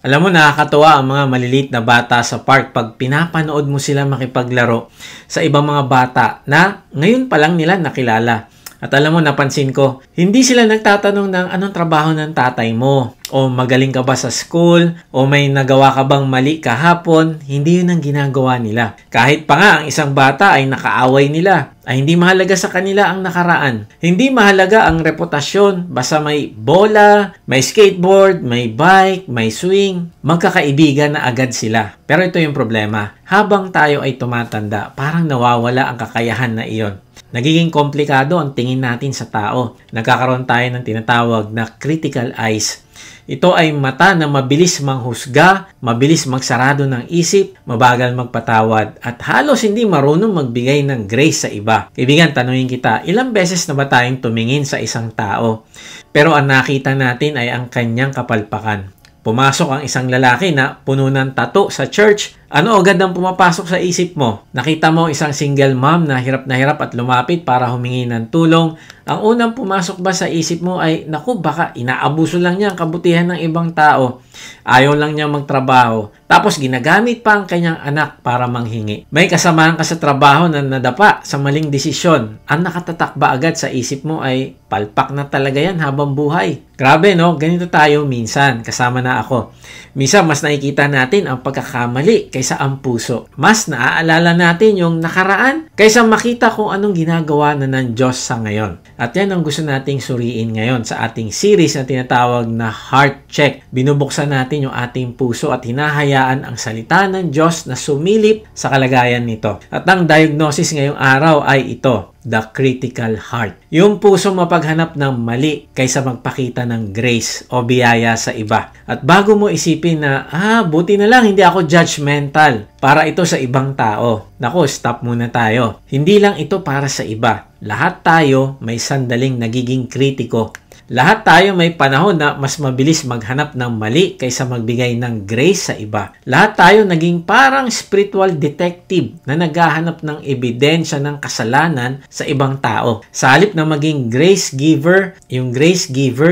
Alam mo, nakakatuwa ang mga maliliit na bata sa park pag pinapanood mo sila makipaglaro sa ibang mga bata na ngayon pa lang nila nakilala. At alam mo, napansin ko, hindi sila nagtatanong ng anong trabaho ng tatay mo, o magaling ka ba sa school, o may nagawa ka bang mali kahapon. Hindi yun ang ginagawa nila. Kahit pa nga ang isang bata ay nakaaway nila, ay hindi mahalaga sa kanila ang nakaraan. Hindi mahalaga ang reputasyon, basta may bola, may skateboard, may bike, may swing, magkakaibigan na agad sila. Pero ito yung problema, habang tayo ay tumatanda, parang nawawala ang kakayahan na iyon. Nagiging komplikado ang tingin natin sa tao. Nagkakaroon tayo ng tinatawag na critical eyes. Ito ay mata na mabilis manghusga, mabilis magsarado ng isip, mabagal magpatawad, at halos hindi marunong magbigay ng grace sa iba. Kaibigan, tanungin kita, ilang beses na ba tayong tumingin sa isang tao, pero ang nakita natin ay ang kanyang kapalpakan? Pumasok ang isang lalaki na puno ng tattoo sa church. Ano agad ang pumapasok sa isip mo? Nakita mo isang single mom na hirap at lumapit para humingi ng tulong. Ang unang pumasok ba sa isip mo ay, naku, baka inaabuso lang niya ang kabutihan ng ibang tao. Ayaw lang niya magtrabaho. Tapos ginagamit pa ang kanyang anak para manghingi. May kasamahan ka sa trabaho na nadapa sa maling desisyon. Ang nakatatak ba agad sa isip mo ay, palpak na talaga yan habang buhay. Grabe, no? Ganito tayo minsan. Kasama na ako. Minsan, mas nakikita natin ang pagkakamali kaysa ang puso. Mas naaalala natin yung nakaraan kaysa makita kung anong ginagawa na ng Diyos sa ngayon. At yan ang gusto nating suriin ngayon sa ating series na tinatawag na Heart Check. Binubuksan natin yung ating puso at hinahayaan ang salita ng Diyos na sumilip sa kalagayan nito. At ang diagnosis ngayong araw ay ito, the critical heart. Yung puso mapaghanap ng mali kaysa magpakita ng grace o biyaya sa iba. At bago mo isipin na, buti na lang hindi ako judgmental para ito sa ibang tao. Naku, stop muna tayo. Hindi lang ito para sa iba. Lahat tayo may sandaling nagiging kritiko. Lahat tayo may panahon na mas mabilis maghanap ng mali kaysa magbigay ng grace sa iba. Lahat tayo naging parang spiritual detective na naghahanap ng ebidensya ng kasalanan sa ibang tao. Sa halip na maging grace giver,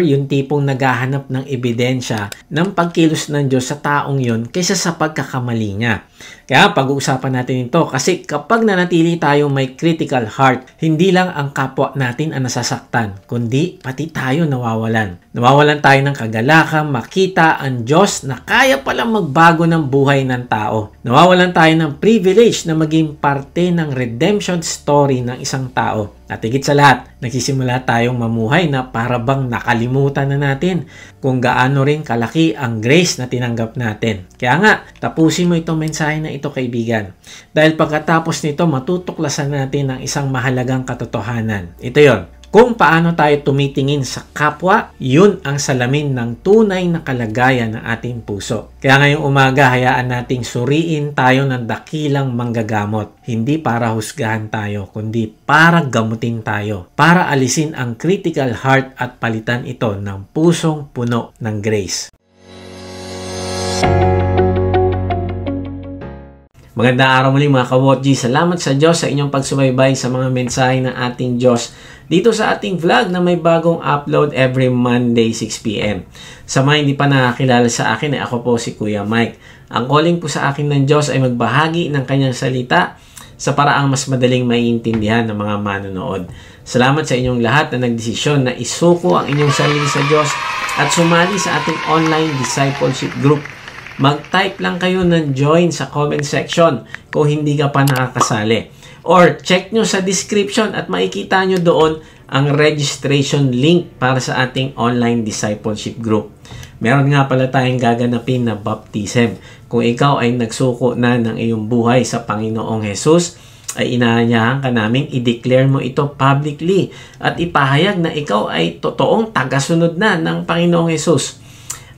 yung tipong naghahanap ng ebidensya ng pagkilos ng Diyos sa taong yun kaysa sa pagkakamali niya. Kaya pag-uusapan natin ito kasi kapag nanatili tayo may critical heart, hindi lang ang kapwa natin ang nasasaktan, kundi pati tayo nawawalan. Nawawalan tayo ng kagalakan, makita ang Diyos na kaya palang magbago ng buhay ng tao. Nawawalan tayo ng privilege na maging parte ng redemption story ng isang tao. At higit sa lahat, nagsisimula tayong mamuhay na para bang nakalimutan na natin kung gaano rin kalaki ang grace na tinanggap natin. Kaya nga, tapusin mo itong mensahe na ito, kaibigan. Dahil pagkatapos nito, matutuklasan natin ang isang mahalagang katotohanan. Ito yon. Kung paano tayo tumitingin sa kapwa, yun ang salamin ng tunay na kalagayan ng ating puso. Kaya ngayong umaga, hayaan nating suriin tayo ng dakilang manggagamot. Hindi para husgahan tayo, kundi para gamutin tayo. Para alisin ang critical heart at palitan ito ng pusong puno ng grace. Magandang araw muli mga ka-Wotji. Salamat sa Diyos sa inyong pagsubaybay sa mga mensahe ng ating Diyos dito sa ating vlog na may bagong upload every Monday 6 PM. Sa mga hindi pa nakakilala sa akin, ako po si Kuya Mike. Ang calling po sa akin ng Diyos ay magbahagi ng kanyang salita sa paraang mas madaling maiintindihan ng mga manonood. Salamat sa inyong lahat na nagdesisyon na isuko ang inyong sarili sa Diyos at sumali sa ating online discipleship group. Mag-type lang kayo ng join sa comment section kung hindi ka pa nakakasali. Or check nyo sa description at makikita nyo doon ang registration link para sa ating online discipleship group. Meron nga pala tayong gaganapin na baptism. Kung ikaw ay nagsuko na ng iyong buhay sa Panginoong Jesus, ay inaanyahan ka naming i-declare mo ito publicly at ipahayag na ikaw ay totoong tagasunod na ng Panginoong Jesus.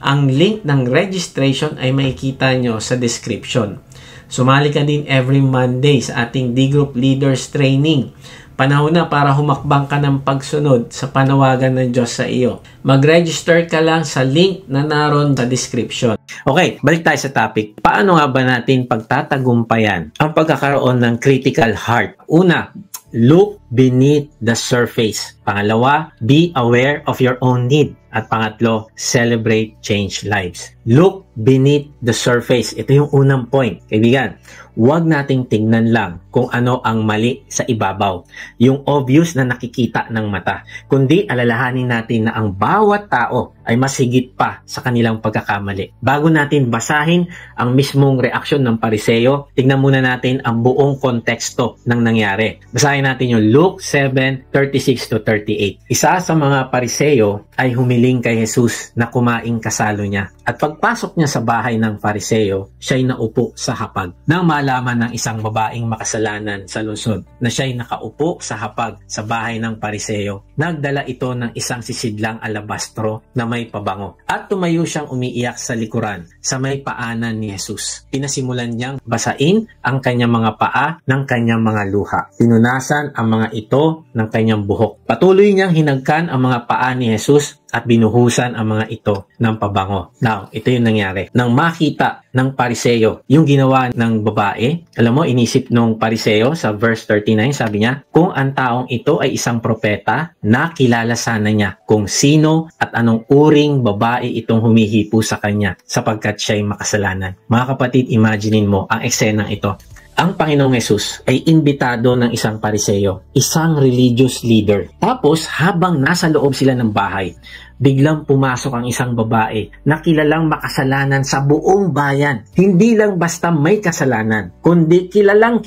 Ang link ng registration ay makikita nyo sa description. Sumali ka din every Monday sa ating D-Group Leaders Training. Panahon na para humakbang ka ng pagsunod sa panawagan ng Diyos sa iyo. Mag-register ka lang sa link na naroon sa description. Okay, balik tayo sa topic. Paano nga ba natin pagtatagumpayan ang pagkakaroon ng critical heart? Una, look beneath the surface. Pangalawa, be aware of your own need. At pangatlo, celebrate change lives. Look beneath the surface. Ito yung unang point. Kaibigan, huwag nating tingnan lang kung ano ang mali sa ibabaw, yung obvious na nakikita ng mata, kundi alalahanin natin na ang bawat tao ay mas higit pa sa kanilang pagkakamali. Bago natin basahin ang mismong reaksyon ng Pariseo, tingnan muna natin ang buong konteksto ng nangyari. Basahin natin yung Luke 7:36-38. Isa sa mga Pariseo ay humiling kay Jesus na kumaing kasalo niya. At pagpasok niya sa bahay ng Pariseo, siya'y naupo sa hapag. Nang malaman ng isang babaeng makasalanan sa lungsod na siya'y nakaupo sa hapag sa bahay ng Pariseo, nagdala ito ng isang sisidlang alabastro na may pabango. At tumayo siyang umiiyak sa likuran sa may paanan ni Jesus. Pinasimulan niyang basain ang kanyang mga paa ng kanyang mga luha. Pinunasan ang mga ito ng kanyang buhok. Patuloy niyang hinagkan ang mga paa ni Jesus at binuhusan ang mga ito ng pabango. Now, ito yung nangyari. Nang makita ng Pariseo yung ginawa ng babae, alam mo, inisip nung Pariseo sa verse 39, sabi niya, kung ang taong ito ay isang propeta, nakilala sana niya kung sino at anong uring babae itong humihipo sa kanya sapagkat siya'y makasalanan. Mga kapatid, imaginein mo ang eksenang ito. Ang Panginoong Hesus ay imbitado ng isang Pariseo, isang religious leader. Tapos, habang nasa loob sila ng bahay, biglang pumasok ang isang babae na kilalang makasalanan sa buong bayan. Hindi lang basta may kasalanan, kundi kilalang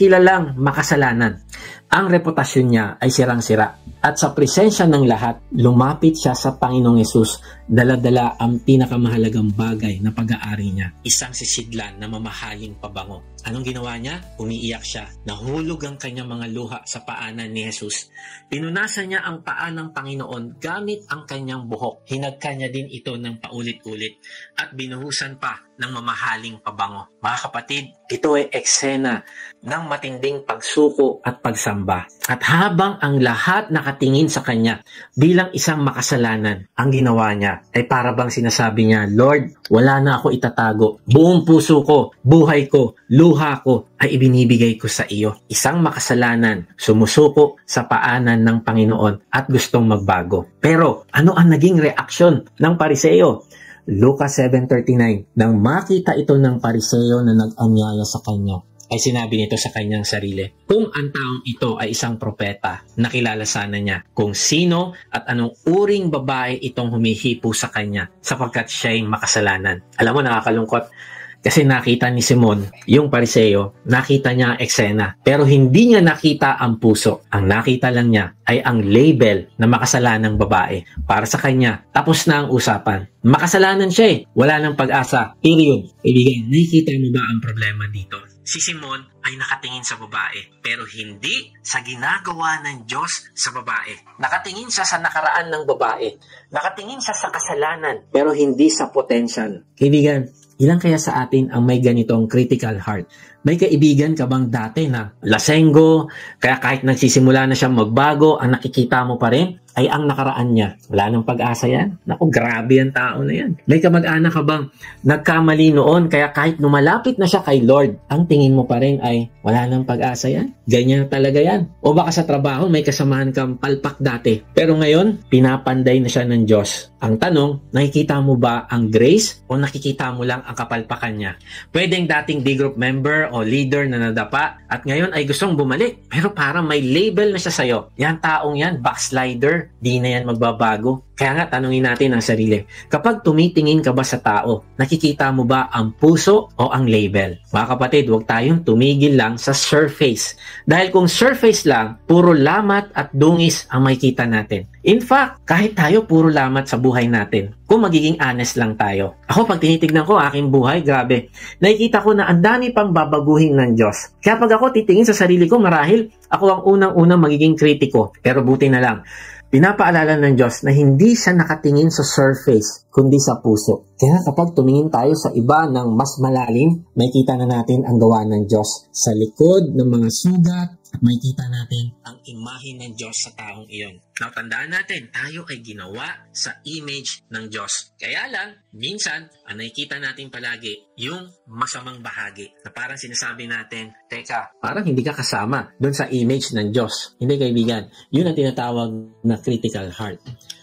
makasalanan. Ang reputasyon niya ay sirang-sira. At sa presensya ng lahat, lumapit siya sa Panginoong Hesus, dala-dala ang pinakamahalagang bagay na pag-aari niya. Isang sisidlan na mamahaling pabango. Anong ginawa niya? Umiiyak siya. Nahulog ang kanyang mga luha sa paanan ni Hesus. Pinunasan niya ang paa ng Panginoon gamit ang kanyang buhok. Hinagka niya din ito ng paulit-ulit at binuhusan pa ng mamahaling pabango. Mga kapatid, ito ay eksena ng matinding pagsuko at pagsamba. At habang ang lahat nakatingin sa kanya bilang isang makasalanan, ang ginawa niya ay para bang sinasabi niya, Lord, wala na ako itatago. Buong puso ko, buhay ko, luha ko ay ibinibigay ko sa iyo. Isang makasalanan, sumusuko sa paanan ng Panginoon at gustong magbago. Pero ano ang naging reaksyon ng Pariseo? Lucas 7:39, nang makita ito ng Pariseo na nag-anyaya sa kanya, ay sinabi nito sa kanyang sarili, kung ang taong ito ay isang propeta, nakilala sana niya kung sino at anong uring babae itong humihipo sa kanya sapagkat siya'y makasalanan. Alam mo, nakakalungkot. Kasi nakita ni Simon, yung Pariseo, nakita niya ang eksena. Pero hindi niya nakita ang puso. Ang nakita lang niya ay ang label na makasalanang babae. Para sa kanya, tapos na ang usapan. Makasalanan siya eh. Wala nang pag-asa. Period. Ibigay, nakikita mo ba ang problema dito? Si Simon ay nakatingin sa babae, pero hindi sa ginagawa ng Diyos sa babae. Nakatingin siya sa nakaraan ng babae. Nakatingin siya sa kasalanan, pero hindi sa potential. Kaibigan, ilan kaya sa atin ang may ganitong critical heart? May kaibigan ka bang dati na lasenggo, kaya kahit nagsisimula na siyang magbago, ang nakikita mo pa rin ay ang nakaraan niya. Wala nang pag-asa yan. Naku, grabe ang tao na yan. May kamag-anak ka bang nagkamali noon, kaya kahit lumalapit na siya kay Lord, ang tingin mo pa rin ay wala nang pag-asa yan? Ganyan talaga yan. O baka sa trabaho may kasamahan kang palpak dati, pero ngayon, pinapanday na siya ng Diyos. Ang tanong, nakikita mo ba ang grace o nakikita mo lang ang kapalpakan niya? Pwedeng dating D-group member o leader na nadapa at ngayon ay gustong bumalik, pero parang may label na siya sa'yo. Yan taong yan, backslider, di na yan magbabago. Kaya nga, tanungin natin ang sarili. Kapag tumitingin ka ba sa tao, nakikita mo ba ang puso o ang label? Mga kapatid, huwag tayong tumigil lang sa surface. Dahil kung surface lang, puro lamat at dungis ang makikita natin. In fact, kahit tayo puro lamat sa buhay natin, kung magiging honest lang tayo. Ako, pag tinitignan ko aking buhay, grabe. Nakikita ko na ang dami pang babaguhin ng Diyos. Kaya pag ako titingin sa sarili ko, marahil ako ang unang-unang magiging kritiko. Pero buti na lang, pinapaalala ng Diyos na hindi siya nakatingin sa surface, kundi sa puso. Kaya kapag tumingin tayo sa iba ng mas malalim, makikita na natin ang gawa ng Diyos. Sa likod ng mga sugat, makikita natin ang imahe ng Diyos sa taong iyon. Now, tandaan natin, tayo ay ginawa sa image ng Diyos. Kaya lang, minsan, ang nakikita natin palagi, yung masamang bahagi. Na parang sinasabi natin, teka, parang hindi ka kasama doon sa image ng Diyos. Hindi, kaibigan. Yun ang tinatawag na critical heart.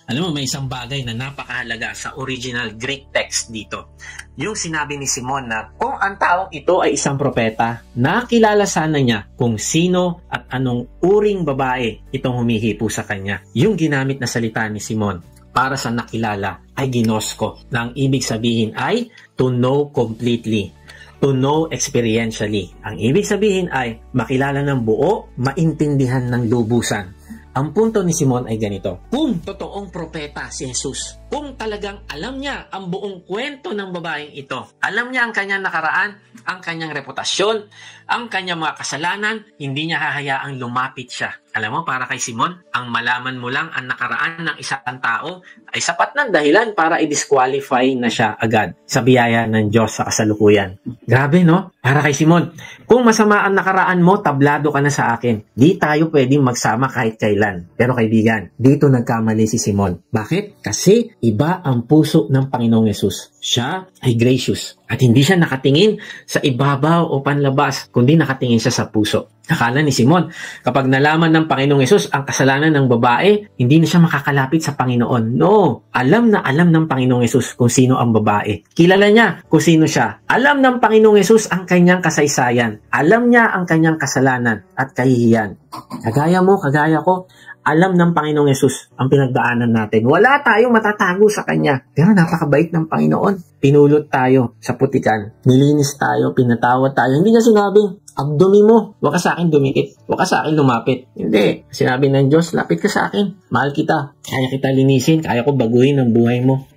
Alam mo, may isang bagay na napakahalaga sa original Greek text dito. Yung sinabi ni Simon na kung ang taong ito ay isang propeta, nakilala sana niya kung sino at anong uring babae itong humihipo sa kanya. Yung ginamit na salita ni Simon para sa nakilala ay ginosko, na ang ibig sabihin ay to know completely, to know experientially. Ang ibig sabihin ay makilala ng buo, maintindihan ng lubusan. Ang punto ni Simon ay ganito: kung totoong propeta si Jesus, kung talagang alam niya ang buong kwento ng babaeng ito, alam niya ang kanyang nakaraan, ang kanyang reputasyon, ang kanyang mga kasalanan, hindi niya hahayaang lumapit siya. Alam mo, para kay Simon, ang malaman mo lang ang nakaraan ng isang tao ay sapat ng dahilan para i-disqualify na siya agad sa biyaya ng Diyos sa kasalukuyan. Grabe, no? Para kay Simon, kung masama ang nakaraan mo, tablado ka na sa akin. Di tayo pwedeng magsama kahit kailan. Pero kaibigan, dito nagkamali si Simon. Bakit? Kasi iba ang puso ng Panginoong Yesus. Siya ay gracious. At hindi siya nakatingin sa ibabaw o panlabas, kundi nakatingin siya sa puso. Akala ni Simon, kapag nalaman ng Panginoong Yesus ang kasalanan ng babae, hindi na siya makakalapit sa Panginoon. No, alam na alam ng Panginoong Yesus kung sino ang babae. Kilala niya kung sino siya. Alam ng Panginoong Yesus ang kanyang kasaysayan. Alam niya ang kanyang kasalanan at kahihiyan. Kagaya mo, kagaya ko, alam ng Panginoong Yesus ang pinagdaanan natin. Wala tayong matatago sa Kanya. Pero napakabait ng Panginoon. Pinulot tayo sa putikan. Nilinis tayo, pinatawad tayo. Hindi niya sinabing, abdumi mo, huwag ka sa akin dumikit. Huwag ka sa akin lumapit. Hindi. Sinabi ng Diyos, lapit ka sa akin. Mahal kita. Kaya kita linisin. Kaya ko baguhin ang buhay mo.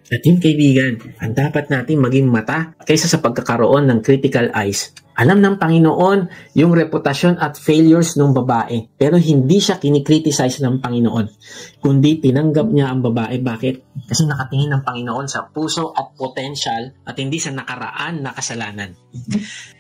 At yun, kaibigan, ang dapat natin maging mata kaysa sa pagkakaroon ng critical eyes. Alam ng Panginoon yung reputasyon at failures ng babae, pero hindi siya kinikriticize ng Panginoon, kundi tinanggap niya ang babae. Bakit? Kasi nakatingin ng Panginoon sa puso at potential at hindi sa nakaraan na kasalanan.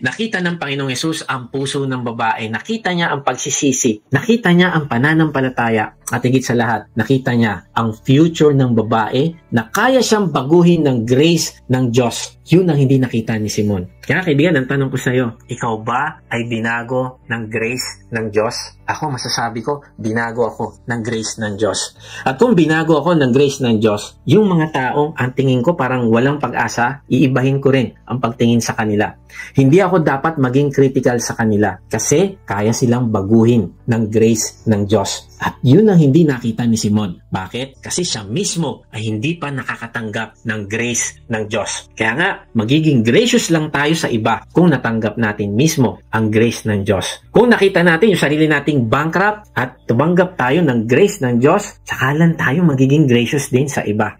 Nakita ng Panginoong Yesus ang puso ng babae, nakita niya ang pagsisisi, nakita niya ang pananampalataya, at higit sa lahat, nakita niya ang future ng babae na kaya siyang baguhin ng grace ng Diyos. Yun ang hindi nakita ni Simon. Kaya kaibigan, ang tanong ko sa iyo, ikaw ba ay binago ng grace ng Diyos? Ako, masasabi ko, binago ako ng grace ng Diyos. At kung binago ako ng grace ng Diyos, yung mga taong ang tingin ko parang walang pag-asa, iibahin ko rin ang pagtingin sa kanila. Hindi ako dapat maging critical sa kanila kasi kaya silang baguhin ng grace ng Diyos. At yun ang hindi nakita ni Simon. Bakit? Kasi siya mismo ay hindi pa nakakatanggap ng grace ng Diyos. Kaya nga, magiging gracious lang tayo sa iba kung natanggap natin mismo ang grace ng Diyos. Kung nakita natin yung sarili nating bankrupt at tumanggap tayo ng grace ng Diyos, saka lang tayo magiging gracious din sa iba.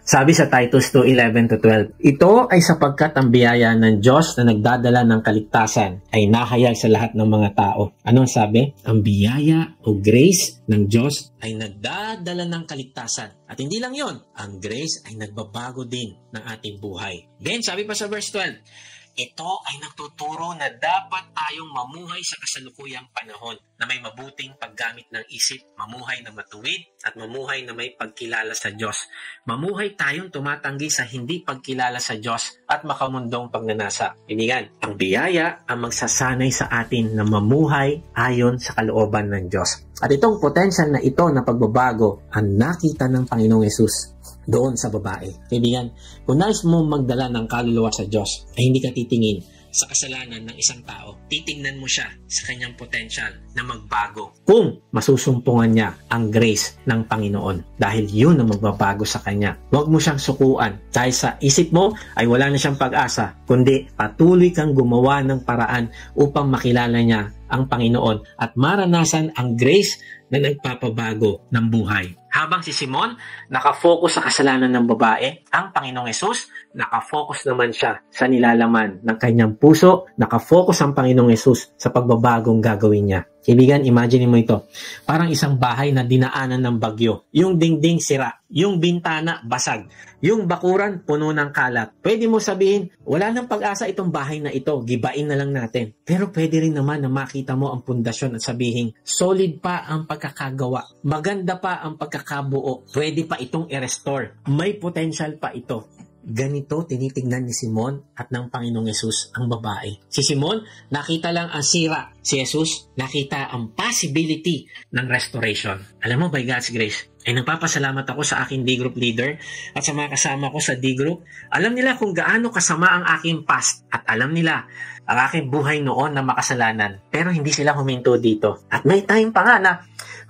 Sabi sa Titus 2:11-12, ito ay sapagkat ang biyaya ng Diyos na nagdadala ng kaligtasan ay nahayag sa lahat ng mga tao. Anong sabi? Ang biyaya o grace ng Diyos ay nagdadala ng kaligtasan. At hindi lang yon, ang grace ay nagbabago din ng ating buhay. Then, sabi pa sa verse 12, ito ay nagtuturo na dapat tayong mamuhay sa kasalukuyang panahon na may mabuting paggamit ng isip, mamuhay na matuwid at mamuhay na may pagkilala sa Diyos. Mamuhay tayong tumatanggi sa hindi pagkilala sa Diyos at makamundong pagnanasa. Kaibigan, ang biyaya ang magsasanay sa atin na mamuhay ayon sa kalooban ng Diyos. At itong potential na ito na pagbabago ang nakita ng Panginoong Yesus doon sa babae. Kaibigan, kung nais mo magdala ng kaluluwa sa Diyos, ay hindi ka titingin sa kasalanan ng isang tao. Titingnan mo siya sa kanyang potential na magbago kung masusumpungan niya ang grace ng Panginoon. Dahil yun ang magbabago sa kanya. Huwag mo siyang sukuan. Dahil sa isip mo ay wala na siyang pag-asa, kundi patuloy kang gumawa ng paraan upang makilala niya ang Panginoon at maranasan ang grace na nagpapabago ng buhay. Habang si Simon nakafocus sa kasalanan ng babae, ang Panginoong Yesus nakafocus naman siya sa nilalaman ng kanyang puso, nakafocus ang Panginoong Yesus sa pagbabagong gagawin niya. Kaibigan, imagine mo ito. Parang isang bahay na dinaanan ng bagyo. Yung dingding sira, yung bintana basag, yung bakuran puno ng kalat. Pwede mo sabihin, wala nang pag-asa itong bahay na ito, gibain na lang natin. Pero pwede rin naman na makita mo ang pundasyon at sabihin, solid pa ang pagkakagawa, maganda pa ang pagkakabuo, pwede pa itong i-restore, may potential pa ito. Ganito tinitignan ni Simon at ng Panginoong Yesus ang babae. Si Simon, nakita lang ang sira. Si Jesus, nakita ang possibility ng restoration. Alam mo, by God's grace, ay nagpapasalamat ako sa aking D-group leader at sa mga kasama ko sa D-group. Alam nila kung gaano kasama ang aking past at alam nila ang aking buhay noon na makasalanan. Pero hindi sila huminto dito. At may time pa nga na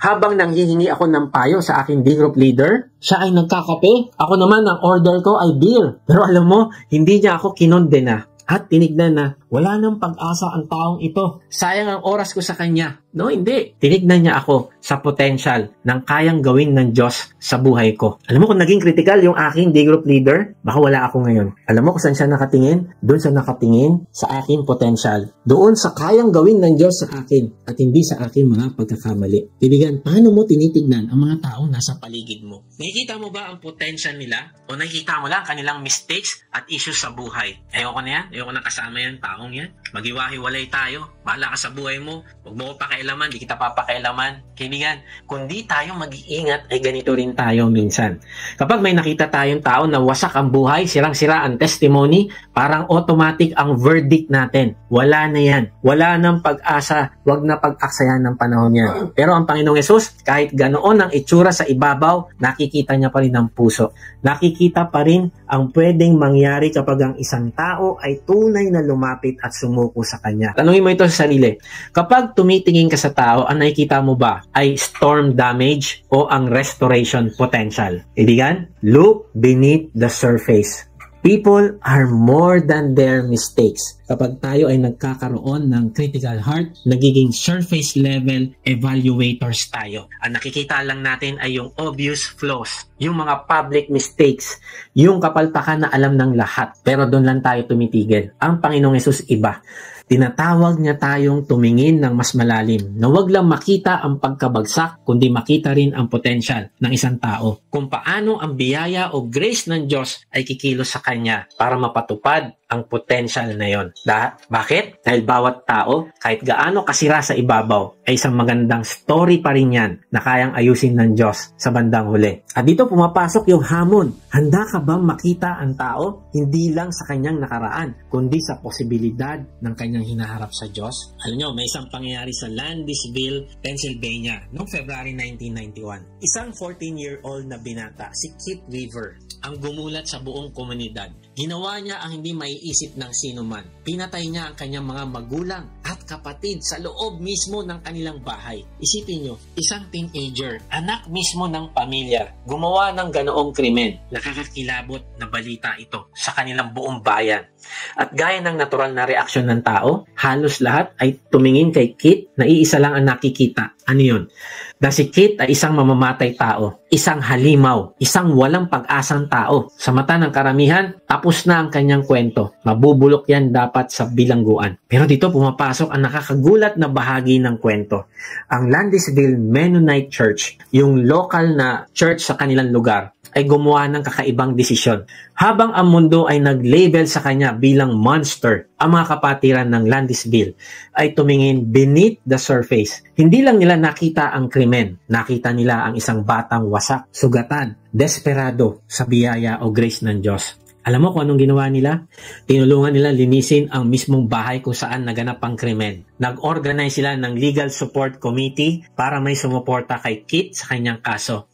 habang nanghihingi ako ng payo sa aking D-group leader, siya ay nagkakape. Ako naman, ang order ko ay beer. Pero alam mo, hindi niya ako kinondena at tinignan na wala nang pag-asa ang taong ito. Sayang ang oras ko sa kanya. No, hindi. Tinignan niya ako sa potential ng kayang gawin ng Diyos sa buhay ko. Alam mo kung naging critical yung aking D-group leader, baka wala ako ngayon. Alam mo kung saan siya nakatingin? Doon siya nakatingin sa aking potential. Doon sa kayang gawin ng Diyos sa akin at hindi sa aking mga pagkakamali. Kaibigan, paano mo tinitignan ang mga taong nasa paligid mo? Nakikita mo ba ang potential nila? O nakikita mo lang kanilang mistakes at issues sa buhay? Ayoko na yan. Ayoko na kasama yan, taong yan. Magiwahiwalay tayo. Bahala ka sa buhay mo. Huwag mo ko pakialaman, di kita papakailaman. Kaibigan, kung di tayo mag-iingat, ay ganito rin tayo minsan. Kapag may nakita tayong tao na wasak ang buhay, sirang-sira ang testimony, parang automatic ang verdict natin. Wala na yan. Wala nang pag-asa. Huwag na pag-aksayan ng panahon niya. Pero ang Panginoong Hesus, kahit ganoon ang itsura sa ibabaw, nakikita niya pa rin ang puso. Nakikita pa rin ang pwedeng mangyari kapag ang isang tao ay tunay na lumapit at sumuko sa kanya. Tanungin mo ito sa sarili. Kapag tumitingin ka sa tao, ang nakikita mo ba ay storm damage o ang restoration potential? Kaibigan, look beneath the surface. People are more than their mistakes. Kapag tayo ay nagkakaroon ng critical heart, nagiging surface level evaluators tayo. Ang nakikita lang natin ay yung obvious flaws, yung mga public mistakes, yung kapalpakan na alam ng lahat. Pero doon lang tayo tumitigil. Ang Panginoong Hesus iba. Tinatawag niya tayong tumingin ng mas malalim na wag lang makita ang pagkabagsak kundi makita rin ang potential ng isang tao. Kung paano ang biyaya o grace ng Diyos ay kikilos sa Kanya para mapatupad ang potential na yon. Bakit? Dahil bawat tao, kahit gaano kasira sa ibabaw, ay isang magandang story pa rin yan na kayang ayusin ng Diyos sa bandang huli. At dito pumapasok yung hamon. Handa ka bang makita ang tao hindi lang sa kanyang nakaraan, kundi sa posibilidad ng kanyang hinaharap sa Diyos? Alam nyo, may isang pangyayari sa Landisville, Pennsylvania, noong February 1991. Isang 14-year-old na binata, si Kit Weaver, ang gumulat sa buong komunidad. Ginawa niya ang hindi maiisip ng sino man. Pinatay niya ang kanyang mga magulang at kapatid sa loob mismo ng kanilang bahay. Isipin niyo, isang teenager, anak mismo ng pamilya, gumawa ng ganoong krimen. Nakakakilabot na balita ito sa kanilang buong bayan. At gaya ng natural na reaksyon ng tao, halos lahat ay tumingin kay Kit na iisa lang ang nakikita. Ano yun? Dahil si Kit ay isang mamamatay tao, isang halimaw, isang walang pag-asang tao. Sa mata ng karamihan, tapos na ang kanyang kwento. Mabubulok yan dapat sa bilangguan. Pero dito pumapasok ang nakakagulat na bahagi ng kwento. Ang Landisville Mennonite Church, yung local na church sa kanilang lugar, ay gumawa ng kakaibang desisyon. Habang ang mundo ay nag-label sa kanya bilang monster, ang mga kapatiran ng Landisville ay tumingin beneath the surface. Hindi lang nila nakita ang krimen, nakita nila ang isang batang wasak, sugatan, desperado sa biyaya o grace ng Diyos. Alam mo kung anong ginawa nila? Tinulungan nila linisin ang mismong bahay kung saan naganap ang krimen. Nag-organize sila ng legal support committee para may sumuporta kay Kit sa kanyang kaso.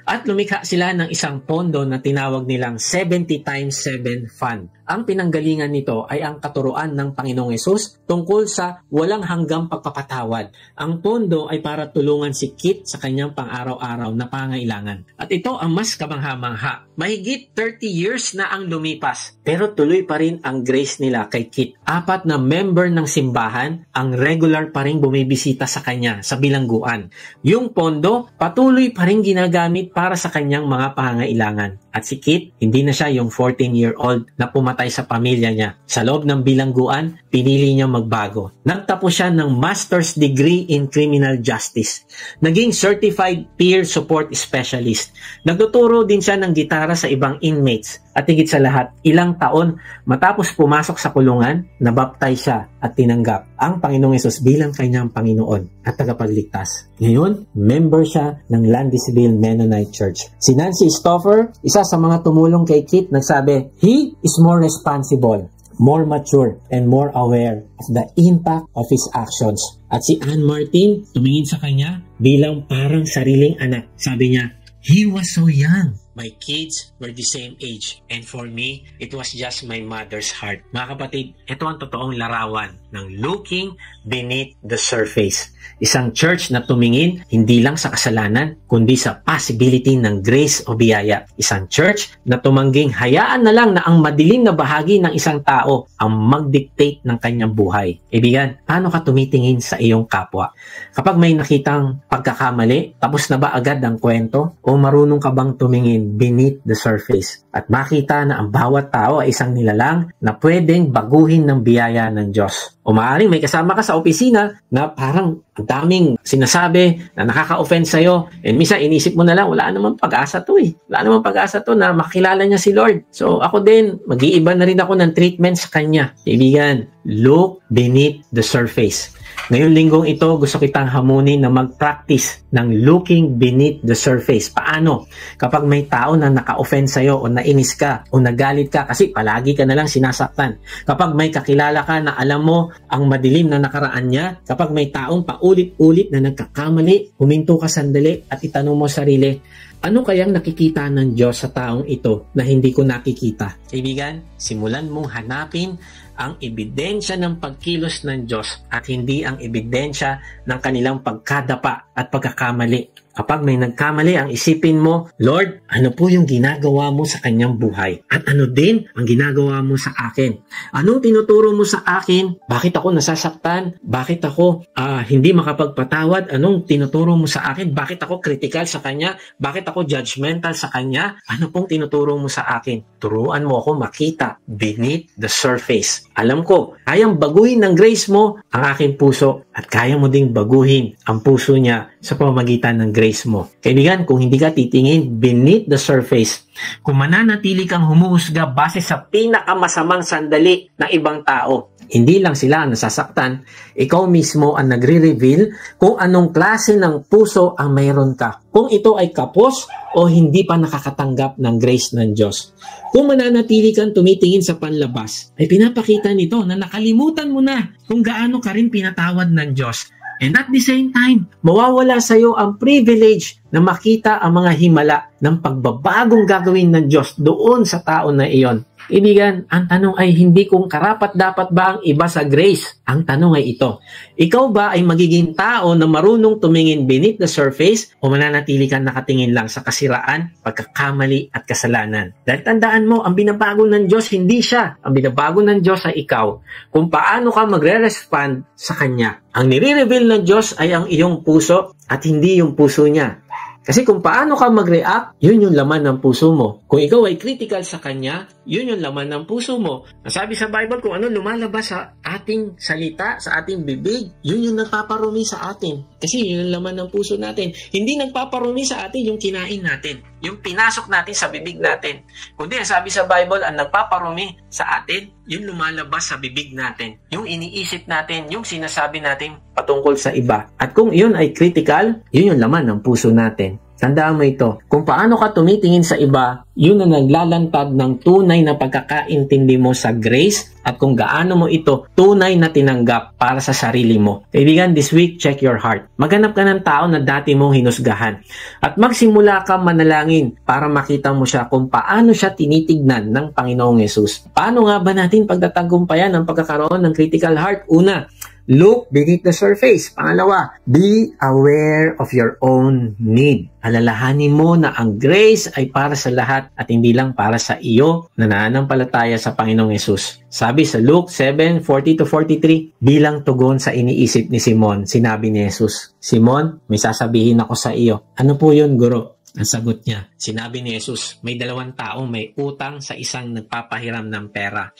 At lumikha sila ng isang pondo na tinawag nilang 70 times 7 Fund. Ang pinanggalingan nito ay ang katuruan ng Panginoong Hesus tungkol sa walang hanggang pagpapatawad. Ang pondo ay para tulungan si Kit sa kanyang pang-araw-araw na pangailangan. At ito ang mas kabangha-bangha. Mahigit 30 years na ang lumipas, pero tuloy pa rin ang grace nila kay Kit. 4 na member ng simbahan ang regular pa rin bumibisita sa kanya sa bilangguan. Yung pondo, patuloy pa rin ginagamit para sa kanyang mga pangangailangan. At si Kit, hindi na siya yung 14-year-old na pumatay sa pamilya niya. Sa loob ng bilangguan, pinili niya magbago. Nagtapos siya ng master's degree in criminal justice. Naging certified peer support specialist. Nagtuturo din siya ng gitara sa ibang inmates. At higit sa lahat, ilang taon matapos pumasok sa kulungan, nabaptize siya at tinanggap ang Panginoong Hesus bilang kanyang Panginoon at tagapagligtas. Ngayon, member siya ng Landisville Mennonite Church. Si Nancy Stoffer, isa sa mga tumulong kay Kit, nagsabi, "He is more responsible, more mature, and more aware of the impact of his actions." At si Ann Martin, tumingin sa kanya bilang parang sariling anak. Sabi niya, He was so young. My kids were the same age. And for me, it was just my mother's heart. Mga kapatid, ito ang totoong larawan ng looking beneath the surface. Isang church na tumingin hindi lang sa kasalanan, kundi sa possibility ng grace o biyaya. Isang church na tumangging hayaan na lang na ang madilim na bahagi ng isang tao ang mag-dictate ng kanyang buhay. Kaibigan, paano ka tumitingin sa iyong kapwa? Kapag may nakitang pagkakamali, tapos na ba agad ang kwento? O marunong ka bang tumingin beneath the surface at makita na ang bawat tao ay isang nilalang na pwedeng baguhin ng biyaya ng Diyos? O maaaring may kasama ka sa opisina na parang ang daming sinasabi na nakaka-offend sa'yo. And minsan inisip mo na lang, wala namang pag-asa to eh. Wala namang pag-asa to na makilala niya si Lord. So ako din, mag-iiba na rin ako ng treatment sa kanya. Kaibigan, look beneath the surface. Ngayong linggong ito, gusto kitang hamunin na mag-practice ng looking beneath the surface. Paano? Kapag may tao na naka-offend sa'yo o nainis ka o nagalit ka kasi palagi ka na lang sinasaktan. Kapag may kakilala ka na alam mo ang madilim na nakaraan niya, kapag may taong paulit-ulit na nagkakamali, huminto ka sandali at itanong mo sarili, ano kayang nakikita ng Diyos sa taong ito na hindi ko nakikita? Kaibigan, simulan mong hanapin ang ebidensya ng pagkilos ng Diyos at hindi ang ebidensya ng kanilang pagkadapa at pagkakamali. Kapag may nagkamali, ang isipin mo, Lord, ano po yung ginagawa mo sa kanyang buhay? At ano din ang ginagawa mo sa akin? Anong tinuturo mo sa akin? Bakit ako nasasaktan? Bakit ako hindi makapagpatawad? Anong tinuturo mo sa akin? Bakit ako critical sa kanya? Bakit ako judgmental sa kanya? Ano pong tinuturo mo sa akin? Turuan mo ako makita beneath the surface. Alam ko, kayang baguhin ng grace mo ang aking puso at kaya mo ding baguhin ang puso niya sa pamamagitan ng grace mo. Kaibigan, kung hindi ka titingin beneath the surface, kung mananatili kang humuhusga base sa pinakamasamang sandali ng ibang tao, hindi lang sila ang nasasaktan, ikaw mismo ang nagre-reveal kung anong klase ng puso ang mayroon ka. Kung ito ay kapos o hindi pa nakakatanggap ng grace ng Diyos. Kung mananatili kang tumitingin sa panlabas, ay pinapakita nito na nakalimutan mo na kung gaano ka rin pinatawad ng Diyos. And at the same time, mawawala sa iyo ang privilege na makita ang mga himala ng pagbabagong gagawin ng Diyos doon sa tao na iyon. Kaibigan, ang tanong ay hindi kung karapat-dapat ba ang iba sa grace. Ang tanong ay ito, ikaw ba ay magiging tao na marunong tumingin beneath the surface o mananatili kang nakatingin lang sa kasiraan, pagkakamali at kasalanan? Dahil tandaan mo, ang binabago ng Diyos hindi siya. Ang binabago ng Diyos ay ikaw. Kung paano ka magre-respond sa Kanya. Ang nire-reveal ng Diyos ay ang iyong puso at hindi yung puso niya. Kasi kung paano ka mag-react, yun yung laman ng puso mo. Kung ikaw ay critical sa Kanya, yun yung laman ng puso mo. Nasabi sa Bible, kung ano lumalabas sa ating salita, sa ating bibig, yun yung nagpaparumi sa atin. Kasi yun yung laman ng puso natin. Hindi nagpaparumi sa atin yung kinain natin. Yung pinasok natin sa bibig natin. Kundi sabi sa Bible, ang nagpaparumi sa atin, yung lumalabas sa bibig natin. Yung iniisip natin, yung sinasabi natin patungkol sa iba. At kung yun ay critical, yun yung laman ng puso natin. Tandaan mo ito, kung paano ka tumitingin sa iba, yun ang naglalantad ng tunay na pagkakaintindi mo sa grace at kung gaano mo ito tunay na tinanggap para sa sarili mo. Kaibigan, this week, check your heart. Maghanap ka ng tao na dati mong hinusgahan at magsimula ka manalangin para makita mo siya kung paano siya tinitignan ng Panginoong Yesus. Paano nga ba natin pagtatagumpayan ang pagkakaroon ng critical heart? Una, look beneath the surface. Pangalawa, be aware of your own need. Alalahanin mo na ang grace ay para sa lahat at hindi lang para sa iyo na nananampalataya sa Panginoong Yesus. Sabi sa Luke 7:40-43, bilang tugon sa iniisip ni Simon, sinabi ni Jesus, Simon, may sasabihin ako sa iyo. Ano po yun, Guro? Ang sagot niya, sinabi ni Jesus, may 2 taong may utang sa isang nagpapahiram ng pera.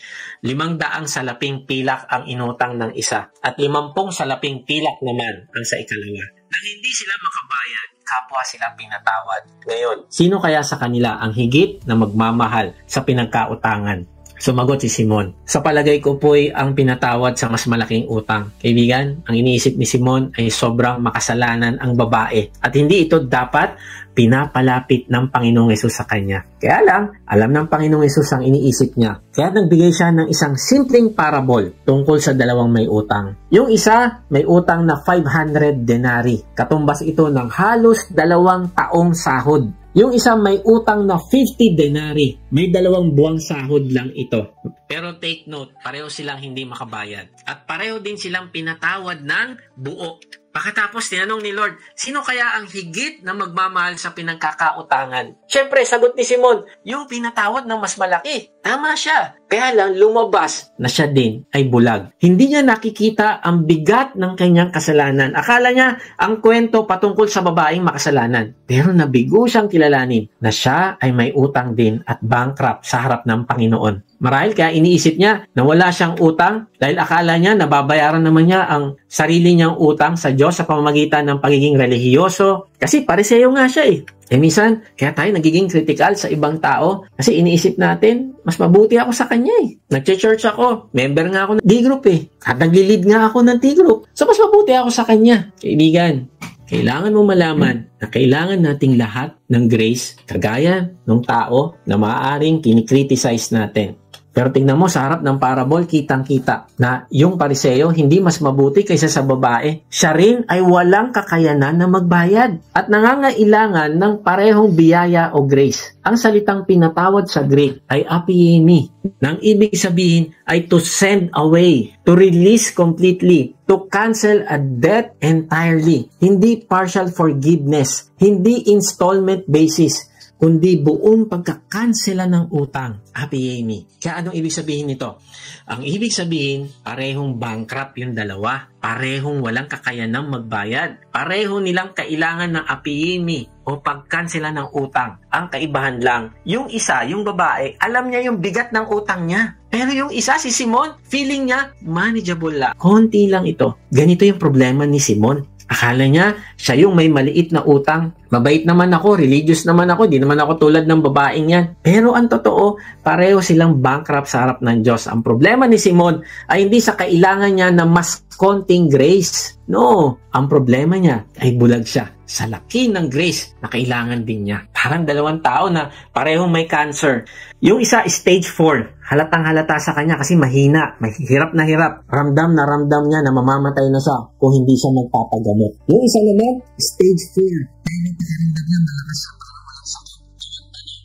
500 salaping pilak ang inutang ng isa at 50 salaping pilak naman ang sa ikalawa. Nang hindi sila makabayad, kapwa sila pinatawad. Ngayon, sino kaya sa kanila ang higit na magmamahal sa pinagkautangan? Sumagot si Simon, sa palagay ko po'y ang pinatawad sa mas malaking utang. Kaibigan, ang iniisip ni Simon ay sobrang makasalanan ang babae at hindi ito dapat pinapalapit ng Panginoong Yesus sa kanya. Kaya lang, alam ng Panginoong Yesus ang iniisip niya. Kaya nagbigay siya ng isang simpleng parable tungkol sa 2 may utang. Yung isa, may utang na 500 denari. Katumbas ito ng halos 2 taong sahod. Yung isa may utang na 50 denarii. May 2 buwang sahod lang ito. Pero take note, pareho silang hindi makabayad. At pareho din silang pinatawad ng buo. Pagkatapos, tinanong ni Lord, sino kaya ang higit na magmamahal sa pinagkakautangan? Siyempre, sagot ni Simon, yung pinatawad ng mas malaki. Tama siya. Kaya lang lumabas na siya din ay bulag. Hindi niya nakikita ang bigat ng kanyang kasalanan. Akala niya ang kwento patungkol sa babaeng makasalanan. Pero nabigo siyang kilalanin na siya ay may utang din at bankrupt sa harap ng Panginoon. Marahil kaya iniisip niya na wala siyang utang dahil akala niya nababayaran naman niya ang sarili niyang utang sa Diyos sa pamamagitan ng pagiging relihiyoso. Kasi pariseo nga siya eh. Minsan, kaya tayo nagiging critical sa ibang tao kasi iniisip natin, mas mabuti ako sa kanya eh. Nag-church ako, member nga ako ng D-group eh. At nagli-lead nga ako ng T-group. So, mas mabuti ako sa kanya. Kaibigan, kailangan mo malaman na kailangan nating lahat ng grace kagaya ng tao na maaaring kinikriticize natin. Pero tingnan mo sa harap ng parable, kitang-kita na yung pariseo hindi mas mabuti kaysa sa babae. Siya rin ay walang kakayanan na magbayad at nangangailangan ng parehong biyaya o grace. Ang salitang pinatawad sa Greek ay apiemi. Nang ibig sabihin ay to send away, to release completely, to cancel a debt entirely. Hindi partial forgiveness, hindi installment basis, kundi buong pagkakansela ng utang. Apiemi. Kaya anong ibig sabihin nito? Ang ibig sabihin, parehong bankrupt yung dalawa. Parehong walang kakayanang magbayad. Pareho nilang kailangan ng apiemi o pagkansela ng utang. Ang kaibahan lang, yung isa, yung babae, alam niya yung bigat ng utang niya. Pero yung isa, si Simon, feeling niya, manageable lang. Konti lang ito. Ganito yung problema ni Simon. Akala niya, siya yung may maliit na utang. Mabait naman ako, religious naman ako, di naman ako tulad ng babaeng yan. Pero ang totoo, pareho silang bankrupt sa harap ng Diyos. Ang problema ni Simon ay hindi sa kailangan niya na mas konting grace. No, ang problema niya ay bulag siya sa laki ng grace na kailangan din niya. Parang 2 tao na parehong may cancer. Yung isa, stage 4. Halatang halata sa kanya kasi mahina, may hirap na hirap. Ramdam na ramdam niya na mamamatay na siya kung hindi siya magpapagamot. Yung isa naman, stage 4. Pero nagpakaramdam niya malakas sa walang sakit.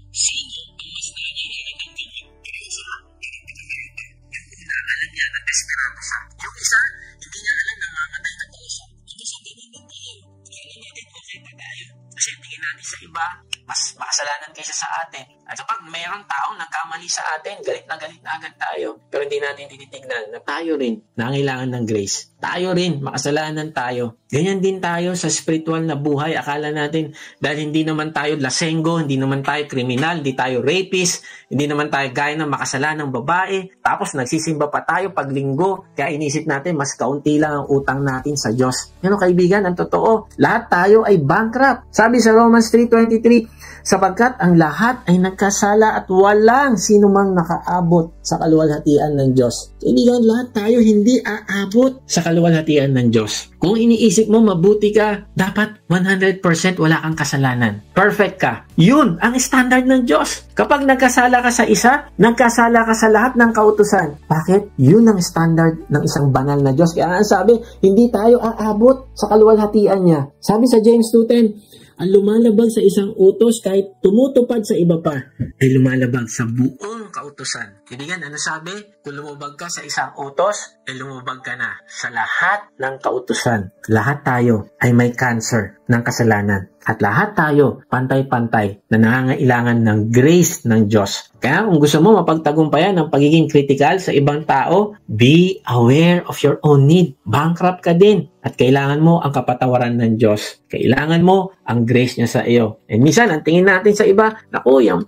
Sino ang mas nangyayari? Kaya isa, inaalam niya na desperado siya. Yung isa, hindi niya alam na mamatay na tayo siya. Hindi siya tinignan tayo. Kailan natin okay pa tayo? Kasi tingin natin sa iba, mas makasalanan kaysa sa atin. At kapag mayroong taong nagkamali sa atin, galit na agad tayo. Pero hindi natin tinitignan na tayo rin nangailangan ng grace. Tayo rin, makasalanan tayo. Ganyan din tayo sa spiritual na buhay. Akala natin, dahil hindi naman tayo lasenggo, hindi naman tayo kriminal, hindi tayo rapist, hindi naman tayo gaya ng makasalanang babae, tapos nagsisimba pa tayo pag linggo, kaya inisip natin, mas kaunti lang ang utang natin sa Diyos. Yan o kaibigan, ang totoo, lahat tayo ay bankrupt. Sabi sa Romans 3:23, sapagkat ang lahat ay nagkasala at walang sinumang nakaabot sa kaluwalhatian ng Diyos. Kaibigan, lahat tayo hindi aabot sa kaluwalhatian ng Diyos. Kung iniisip mo mabuti ka, dapat 100% wala kang kasalanan. Perfect ka. Yun ang standard ng Diyos. Kapag nagkasala ka sa isa, nagkasala ka sa lahat ng kautusan. Bakit? Yun ang standard ng isang banal na Diyos. Kaya ang sabi, hindi tayo aabot sa kaluwalhatian niya. Sabi sa James 2:10, ang lumalabag sa isang utos kahit tumutupad sa iba pa, ay lumalabag sa buong kautusan. Kaibigan, ano sabi? Kung lumabag ka sa isang utos, ay lumabag ka na sa lahat ng kautusan. Lahat tayo ay may cancer ng kasalanan. At lahat tayo, pantay-pantay, na nangangailangan ng grace ng Diyos. Kaya kung gusto mo mapagtagumpayan ng pagiging critical sa ibang tao, be aware of your own need. Bankrupt ka din. At kailangan mo ang kapatawaran ng Diyos. Kailangan mo ang grace niya sa iyo. And minsan, ang tingin natin sa iba, naku, yung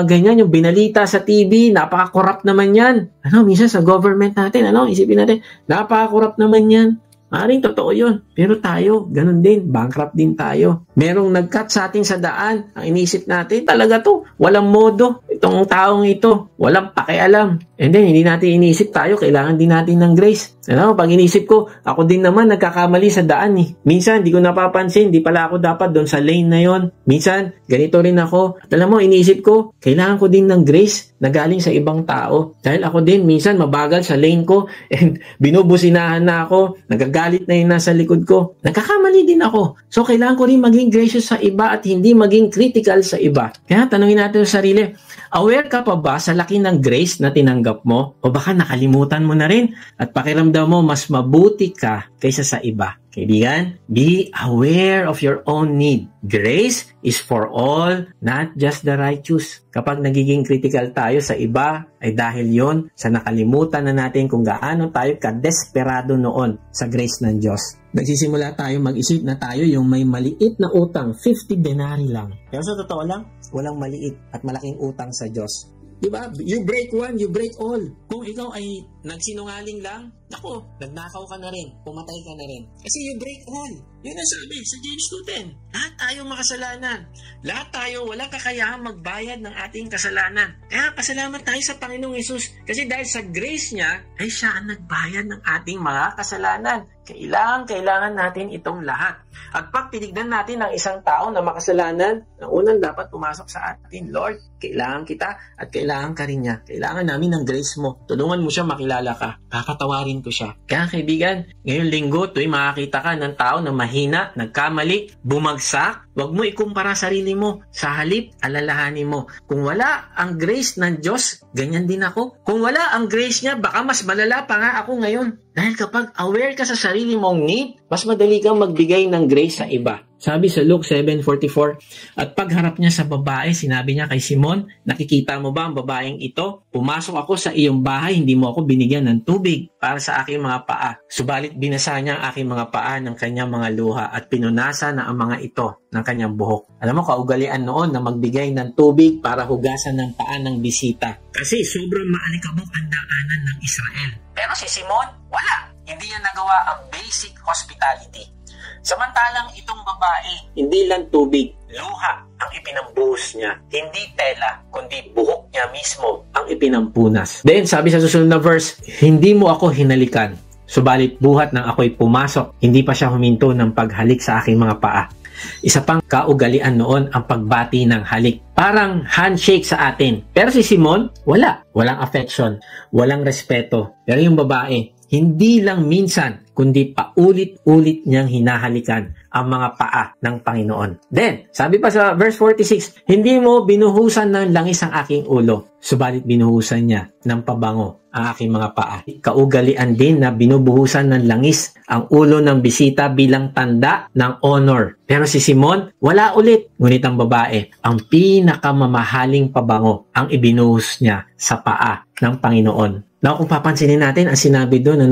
ganyan, yung binalita sa TV, napaka-corrupt naman yan. Minsan sa government natin, isipin natin, napaka-corrupt naman yan. Maaaring totoo yun. Pero tayo, ganun din. Bankrupt din tayo. Merong nag-cut sa atin sa daan. Ang inisip natin, talaga to. Walang modo. Itong taong ito. Walang pakialam. And then, hindi natin inisip tayo. Kailangan din natin ng grace. Alam mo, pag inisip ko, ako din naman nagkakamali sa daan eh. Minsan, di ko napapansin, di pala ako dapat doon sa lane na yon. Minsan, ganito rin ako. At alam mo, inisip ko, kailangan ko din ng grace na galing sa ibang tao. Dahil ako din, minsan, mabagal sa lane ko and binubusinahan na ako, nagagalit na yung nasa likod ko. Nagkakamali din ako. So, kailangan ko rin maging gracious sa iba at hindi maging critical sa iba. Kaya, tanungin natin sa sarili, aware ka pa ba sa laki ng grace na tinanggap mo? O baka nakalimutan mo na rin at pakiramdam mo mas mabuti ka kaysa sa iba. Kaibigan, be aware of your own need. Grace is for all, not just the righteous. Kapag nagiging critical tayo sa iba, ay dahil yon sa nakalimutan na natin kung gaano tayo ka-desperado noon sa grace ng Diyos. Nagsisimula tayo mag-isip na tayo yung may maliit na utang, 50 denari lang. Pero sa totoo lang, walang maliit at malaking utang sa Diyos. Diba? You break one, you break all. Kung ikaw ay nagsinungaling lang, naku, nagnakaw ka na rin, pumatay ka na rin. Kasi you break all. Yun ang sabi sa James 2:10. Lahat tayo makasalanan. Lahat tayo walang kakayahang magbayad ng ating kasalanan. Kaya pasalamat tayo sa Panginoong Hesus. Kasi dahil sa grace niya, ay siya ang nagbayad ng ating mga kasalanan. Kailangan natin itong lahat. At pag tinignan natin ang isang tao na makasalanan, ang unang dapat pumasok sa atin, Lord, kailangan kita at kailangan ka rin niya. Kailangan namin ng grace mo. Tulungan mo siya makilala ka. Kakatawarin ko siya. Kaya kaibigan, ngayong linggo, tuwing makakita ka ng tao na mahina, nagkamali, bumagsak, huwag mo ikumpara sarili mo. Sa halip, alalahanin mo. Kung wala ang grace ng Diyos, ganyan din ako. Kung wala ang grace niya, baka mas malala pa nga ako ngayon. Dahil kapag aware ka sa sarili mong need, mas madali kang magbigay ng grace sa iba. Sabi sa Luke 7:44, at pagharap niya sa babae, sinabi niya kay Simon, nakikita mo ba ang babaeng ito? Pumasok ako sa iyong bahay, hindi mo ako binigyan ng tubig para sa aking mga paa. Subalit binasa niya ang aking mga paa ng kanyang mga luha at pinunasan na ang mga ito ng kanyang buhok. Alam mo, kaugalian noon na magbigay ng tubig para hugasan ng paa ng bisita. Kasi sobrang maalikabok ang daanan ng Israel. Pero si Simon, wala. Hindi niya nagawa ang basic hospitality. Samantalang itong babae, hindi lang tubig, luha ang ipinambuhos niya. Hindi tela, kundi buhok niya mismo ang ipinampunas. Then, sabi sa susunod na verse, hindi mo ako hinalikan. Subalit buhat nang ako'y pumasok, hindi pa siya huminto ng paghalik sa aking mga paa. Isa pang kaugalian noon ang pagbati ng halik. Parang handshake sa atin. Pero si Simon, wala. Walang affection, walang respeto. Pero yung babae, hindi lang minsan, kundi paulit-ulit niyang hinahalikan ang mga paa ng Panginoon. Then, sabi pa sa verse 46, hindi mo binuhusan ng langis ang aking ulo, subalit binuhusan niya ng pabango ang aking mga paa. Kaugalian din na binubuhusan ng langis ang ulo ng bisita bilang tanda ng honor. Pero si Simon, wala ulit. Ngunit ang babae, ang pinakamamahaling pabango ang ibinuhos niya sa paa ng Panginoon. Now, kung papansinin natin, ang sinabi doon,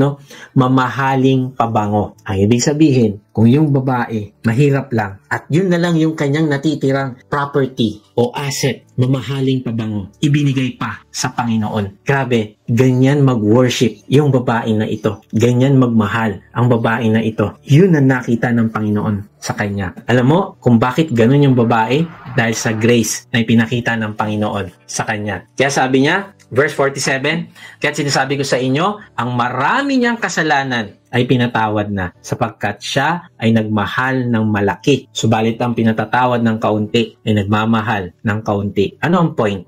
mamahaling pabango. Ang ibig sabihin, kung yung babae, mahirap lang, at yun na lang yung kanyang natitirang property o asset, mamahaling pabango, ibinigay pa sa Panginoon. Grabe, ganyan mag-worship yung babae na ito. Ganyan magmahal ang babae na ito. Yun ang nakita ng Panginoon sa kanya. Alam mo kung bakit ganun yung babae? Dahil sa grace na ipinakita ng Panginoon sa kanya. Kaya sabi niya, verse 47, kaya sinasabi ko sa inyo, ang marami niyang kasalanan ay pinatawad na sapagkat siya ay nagmahal ng malaki. Subalit ang pinatatawad ng kaunti ay nagmamahal ng kaunti. Ano ang point?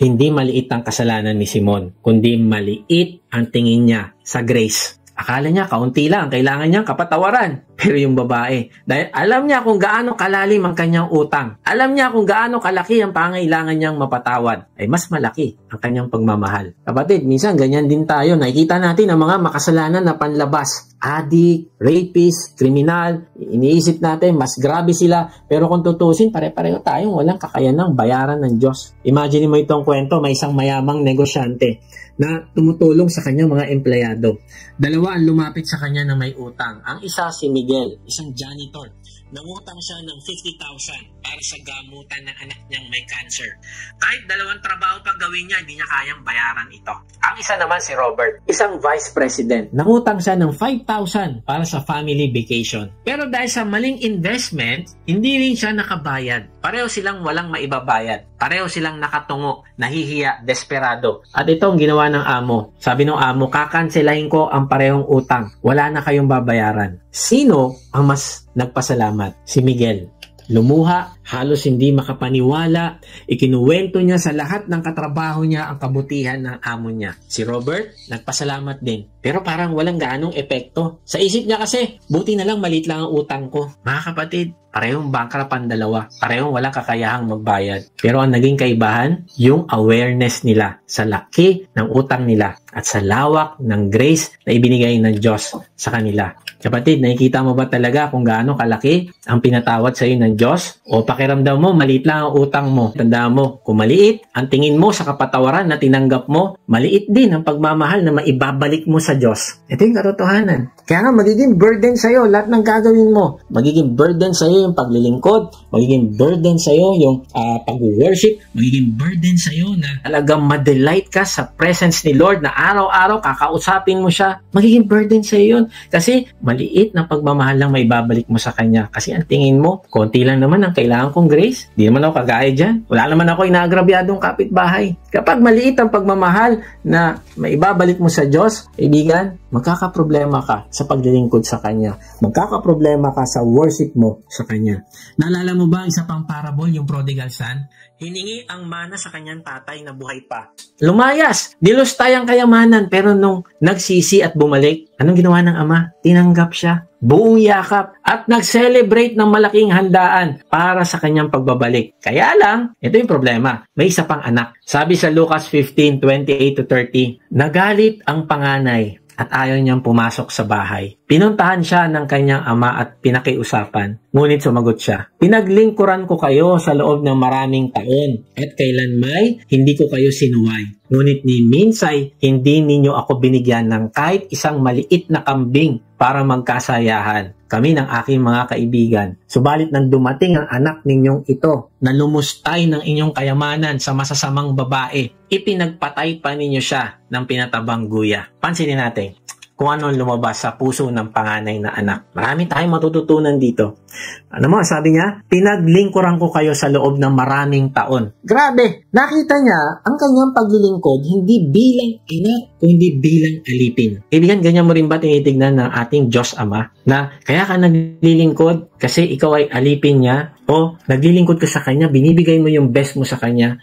Hindi maliit ang kasalanan ni Simon, kundi maliit ang tingin niya sa grace. Akala niya kaunti lang, kailangan niyang kapatawaran. Pero yung babae, dahil alam niya kung gaano kalalim ang kanyang utang, alam niya kung gaano kalaki ang pangailangan niyang mapatawad, ay mas malaki ang kanyang pagmamahal. Kapatid, minsan ganyan din tayo. Nakikita natin ang mga makasalanan na panlabas. Adik, rapist, kriminal. Iniisip natin, mas grabe sila. Pero kung tutusin, pare-pareho tayong walang kakayanang bayaran ng Diyos. Imagine mo itong kwento, may isang mayamang negosyante na tumutulong sa kanyang mga empleyado. Dalawa ang lumapit sa kanya na may utang. Ang isa si Miguel, isang janitor nangutang siya ng 50,000 para sa gamutan ng anak niyang may cancer. Kahit 2 trabaho pa gawin niya, hindi niya kayang bayaran ito. Ang isa naman si Robert, isang vice president. Nangutang siya ng 5,000 para sa family vacation. Pero dahil sa maling investment, hindi rin siya nakabayad. Pareho silang walang maibabayad. Pareho silang nakatungo, nahihiya, desperado. At ito ang ginawa ng amo. Sabi ng amo, kakanselahin ko ang parehong utang. Wala na kayong babayaran. Sino ang mas nagpasalamat? Si Miguel. Lumuha, halos hindi makapaniwala, ikinuwento niya sa lahat ng katrabaho niya ang kabutihan ng amo niya. Si Robert, nagpasalamat din. Pero parang walang gaanong epekto. Sa isip niya kasi, buti na lang maliit lang ang utang ko. Mga kapatid, parehong bankrupt ang dalawa. Parehong walang kakayahang magbayad. Pero ang naging kaibahan, yung awareness nila sa laki ng utang nila at sa lawak ng grace na ibinigay ng Diyos sa kanila. Kapatid, nakikita mo ba talaga kung gaano kalaki ang pinatawad sa iyo ng Diyos? O pakiramdam mo, maliit lang ang utang mo. Tandaan mo, kung maliit, ang tingin mo sa kapatawaran na tinanggap mo, maliit din ang pagmamahal na maibabalik mo sa Diyos. Ito yung katotohanan. Kaya nga, magiging burden sa iyo lahat ng gagawin mo. Magiging burden sa iyo yung paglilingkod, magiging burden sa iyo yung pag-worship, magiging burden sa iyo na talagang ma-delight ka sa presence ni Lord na araw-araw kakausapin mo siya. Magiging burden sa iyo yun. Kasi maliit na pagmamahal lang may babalik mo sa Kanya. Kasi ang tingin mo, konti lang naman ang kailangan kong grace. Di naman ako kagaya dyan. Wala naman ako inaagrabyadong kapitbahay. Kapag maliit ang pagmamahal na maibabalik mo sa Diyos, kaibigan, magkakaproblema ka sa paglilingkod sa Kanya. Magkakaproblema ka sa worship mo sa Kanya. Naalala mo ba ang isa pang parable, yung prodigal son? Hiningi ang mana sa kanyang tatay na buhay pa. Lumayas! Nilustay ang kayamanan, pero nung nagsisi at bumalik, anong ginawa ng ama? Tinanggap siya. Buong yakap at nag-celebrate ng malaking handaan para sa kanyang pagbabalik. Kaya lang, ito yung problema. May isa pang anak. Sabi sa Lucas 15:28-30, nagalit ang panganay at ayaw niyang pumasok sa bahay. Pinuntahan siya ng kanyang ama at pinakiusapan. Ngunit sumagot siya, pinaglingkuran ko kayo sa loob ng maraming taon at kailanmay hindi ko kayo sinuway. Ngunit ni minsay hindi ninyo ako binigyan ng kahit isang maliit na kambing para magkasayahan kami ng aking mga kaibigan. Subalit nang dumating ang anak ninyong ito na lumustay ng inyong kayamanan sa masasamang babae, ipinagpatay pa ninyo siya ng pinatabang guya. Pansinin natin kung ano lumabas sa puso ng panganay na anak. Marami tayong matututunan dito. Ano mo, sabi niya, pinaglingkuran ko kayo sa loob ng maraming taon. Grabe! Nakita niya ang kanyang paglilingkod hindi bilang anak, kundi bilang alipin. Kaibigan, ganyan mo rin ba tinitignan ng ating Diyos Ama? Na kaya ka naglilingkod kasi ikaw ay alipin niya, o naglilingkod ka sa Kanya, binibigay mo yung best mo sa Kanya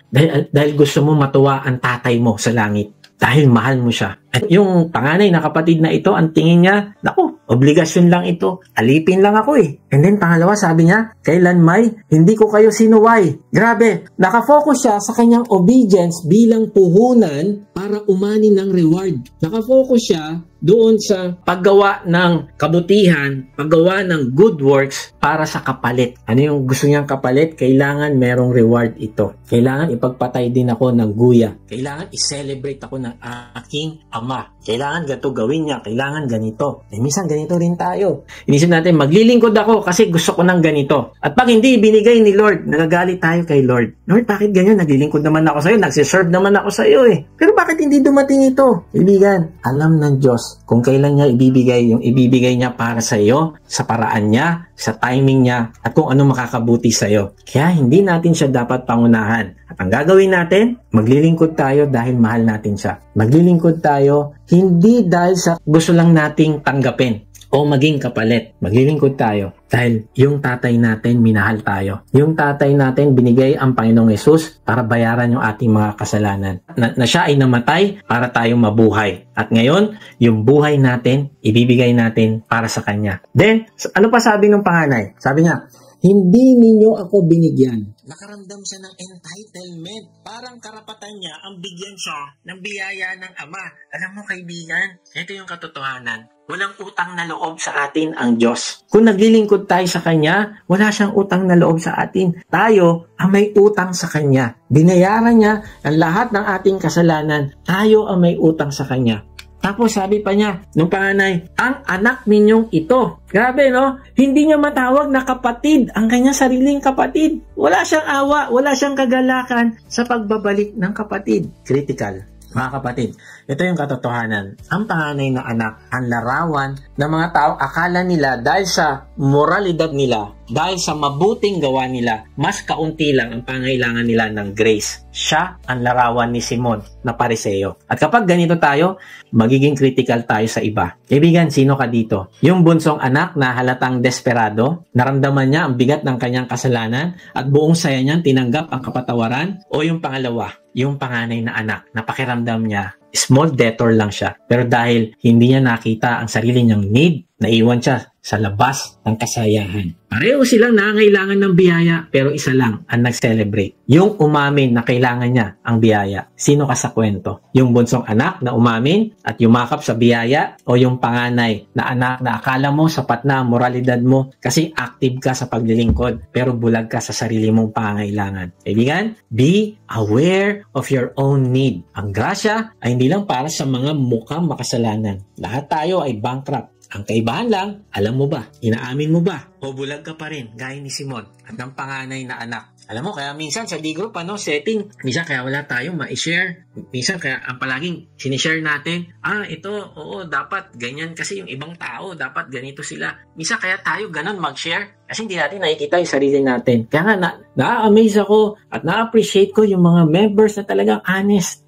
dahil gusto mo matuwa ang tatay mo sa langit. Dahil mahal mo siya. At yung panganay na kapatid na ito, ang tingin niya, naku, obligasyon lang ito. Alipin lang ako eh. And then pangalawa, sabi niya, kailanmay, hindi ko kayo sinuway. Grabe, nakafocus siya sa kanyang obedience bilang puhunan para umani ng reward. Nakafocus siya doon sa paggawa ng kabutihan, paggawa ng good works para sa kapalit. Ano yung gusto niyang kapalit? Kailangan merong reward ito. Kailangan ipagpatay din ako ng guya. Kailangan i-celebrate ako ng aking ama. Kailangan ganito gawin niya. Kailangan ganito. Eh, minsan ganito rin tayo. Inisip natin, maglilingkod ako kasi gusto ko ng ganito. At pag hindi binigay ni Lord, nagagalit tayo kay Lord. Lord, bakit ganyan? Naglilingkod naman ako sa'yo. Nagsiserve naman ako sa'yo eh. Pero bakit hindi dumating ito? Ibigan, alam ng Diyos kung kailan niya ibibigay yung ibibigay niya para sa iyo, sa paraan niya, sa timing niya, at kung ano makakabuti sa iyo. Kaya hindi natin siya dapat pangunahan. At ang gagawin natin, maglilingkod tayo dahil mahal natin siya. Maglilingkod tayo hindi dahil sa gusto lang nating tanggapin o maging kapalit. Maglilingkod tayo dahil yung tatay natin minahal tayo. Yung tatay natin binigay ang Panginoong Hesus para bayaran yung ating mga kasalanan. Na siya ay namatay para tayong mabuhay. At ngayon, yung buhay natin, ibibigay natin para sa Kanya. Then, ano pa sabi ng panganay? Sabi niya, hindi ninyo ako binigyan. Nakaramdam siya ng entitlement. Parang karapatan niya ang bigyan siya ng biyaya ng Ama. Alam mo kaibigan, ito yung katotohanan. Walang utang na loob sa atin ang Diyos. Kung naglilingkod tayo sa Kanya, wala siyang utang na loob sa atin. Tayo ang may utang sa Kanya. Binayaran niya ang lahat ng ating kasalanan. Tayo ang may utang sa Kanya. Tapos sabi pa niya, nung panganay, ang anak ninyong ito. Grabe, no? Hindi niya matawag na kapatid ang kanyang sariling kapatid. Wala siyang awa, wala siyang kagalakan sa pagbabalik ng kapatid. Critical. Mga kapatid, ito yung katotohanan. Ang panganay na anak, ang larawan ng mga tao, akala nila dahil sa moralidad nila, dahil sa mabuting gawa nila, mas kaunti lang ang pangailangan nila ng grace. Siya ang larawan ni Simon na Pariseo. At kapag ganito tayo, magiging critical tayo sa iba. Kaibigan, sino ka dito? Yung bunsong anak na halatang desperado, naramdaman niya ang bigat ng kanyang kasalanan at buong saya niyang tinanggap ang kapatawaran? O yung pangalawa, yung panganay na anak, napakiramdam niya, small debtor lang siya. Pero dahil hindi niya nakita ang sarili niyang need, naiwan siya sa labas ng kasayahan. Pareho silang nangangailangan ng biyaya, pero isa lang ang nag-celebrate. Yung umamin na kailangan niya ang biyaya. Sino ka sa kwento? Yung bunsong anak na umamin at yumakap sa biyaya, o yung panganay na anak na akala mo sapat na ang moralidad mo kasi active ka sa paglilingkod pero bulag ka sa sarili mong pangangailangan? Kaibigan, be aware of your own need. Ang grasya ay hindi lang para sa mga mukhang makasalanan. Lahat tayo ay bankrupt. Ang kaibahan lang, alam mo ba? Inaamin mo ba? O bulag ka pa rin, gaya ni Simon at ng panganay na anak? Alam mo, kaya minsan sa D-group, setting, minsan kaya wala tayong ma-share. Minsan kaya ang palaging sinishare natin, ito, oo, dapat ganyan kasi yung ibang tao, dapat ganito sila. Minsan kaya tayo ganun mag-share kasi hindi natin nakikita yung sarili natin. Kaya nga, na-amaze ako at na-appreciate ko yung mga members na talagang honest.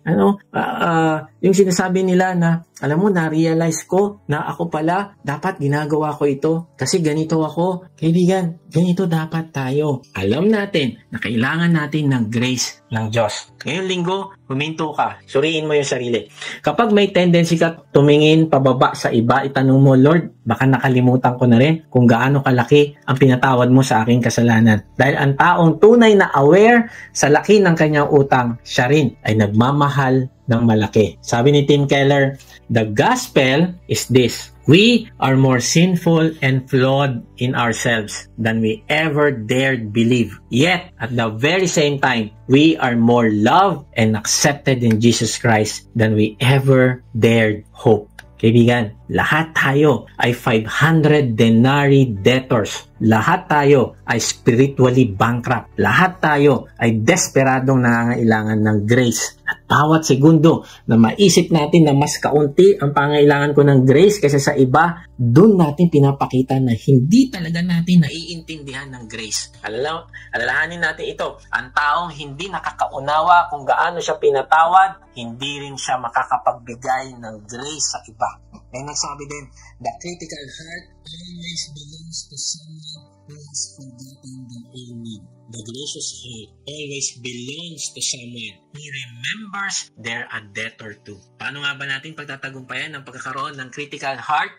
Yung sinasabi nila na, alam mo, na-realize ko na ako pala, dapat ginagawa ko ito kasi ganito ako. Kaibigan, ganito dapat tayo. Alam natin na kailangan natin ng grace ng Diyos. Ngayong linggo, huminto ka. Suriin mo yung sarili. Kapag may tendency ka tumingin pababa sa iba, itanong mo, Lord, baka nakalimutan ko na rin kung gaano kalaki ang pinatawad mo sa aking kasalanan. Dahil ang taong tunay na aware sa laki ng kanyang utang, siya rin ay nagmamahal ng malaki. Sabi ni Tim Keller, the gospel is this: we are more sinful and flawed in ourselves than we ever dared believe. Yet, at the very same time, we are more loved and accepted in Jesus Christ than we ever dared hope. Kaibigan, lahat tayo ay 500 denarii debtors. Lahat tayo ay spiritually bankrupt. Lahat tayo ay desperadong nangangailangan ng grace. At bawat segundo na maisip natin na mas kaunti ang pangailangan ko ng grace kaysa sa iba, doon natin pinapakita na hindi talaga natin naiintindihan ng grace. Alalahanin natin ito. Ang taong hindi nakakaunawa kung gaano siya pinatawad, hindi rin siya makakapagbigay ng grace sa iba. May nagsabi din, the critical heart always belongs to someone who has forgotten their own need. The gracious heart always belongs to someone who remembers they're a debtor too. Paano nga ba natin pagtatagumpayan ng pagkakaroon ng critical heart?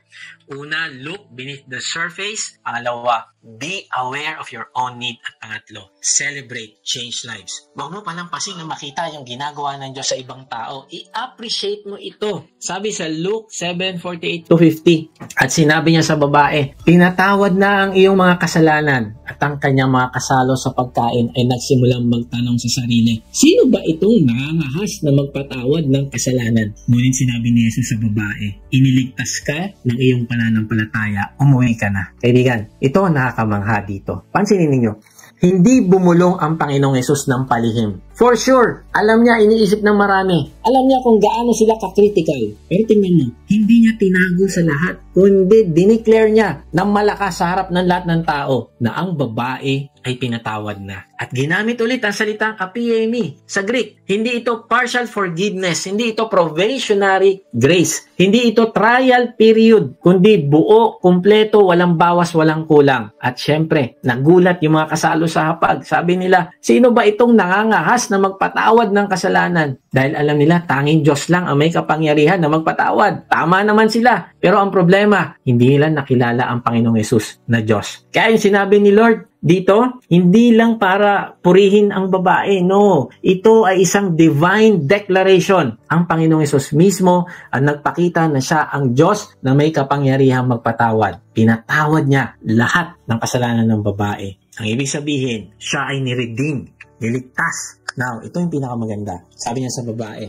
Una, look beneath the surface. Pangalawa, be aware of your own need. At pangatlo, celebrate change lives. Huwag mo palampasin na makita yung ginagawa ng Diyos sa ibang tao. I-appreciate mo ito. Sabi sa Luke 7:48-50, at sinabi niya sa babae, pinatawad na ang iyong mga kasalanan. At ang kanyang mga kasalo sa pagkain ay nagsimulang magtanong sa sarili, sino ba itong nangangahas na magpatawad ng kasalanan? Ngunit sinabi ni Jesus sa babae, iniligtas ka ng iyong pananampalataya, umuwi ka na. Kaibigan, ito ang nakakamangha dito. Pansinin ninyo, hindi bumulong ang Panginoong Yesus ng palihim. For sure, alam niya, iniisip ng marami. Alam niya kung gaano sila ka-critical. Pero tingnan mo, hindi niya tinago sa lahat, kundi dineclare niya ng malakas sa harap ng lahat ng tao na ang babae ay pinatawad na. At ginamit ulit ang salitang apiemi sa Greek. Hindi ito partial forgiveness, hindi ito probationary grace, hindi ito trial period, kundi buo, kumpleto, walang bawas, walang kulang. At syempre, nagulat yung mga kasalo sa hapag. Sabi nila, sino ba itong nangangahas na magpatawad ng kasalanan? Dahil alam nila, tanging Diyos lang ang may kapangyarihan na magpatawad. Tama naman sila. Pero ang problema, hindi nila nakilala ang Panginoong Yesus na Diyos. Kaya yung sinabi ni Lord dito, hindi lang para purihin ang babae. No, ito ay isang divine declaration. Ang Panginoong Yesus mismo ang nagpakita na siya ang Diyos na may kapangyarihang magpatawad. Pinatawad niya lahat ng kasalanan ng babae. Ang ibig sabihin, siya ay niredeem, niligtas. Now, ito yung pinakamaganda. Sabi niya sa babae,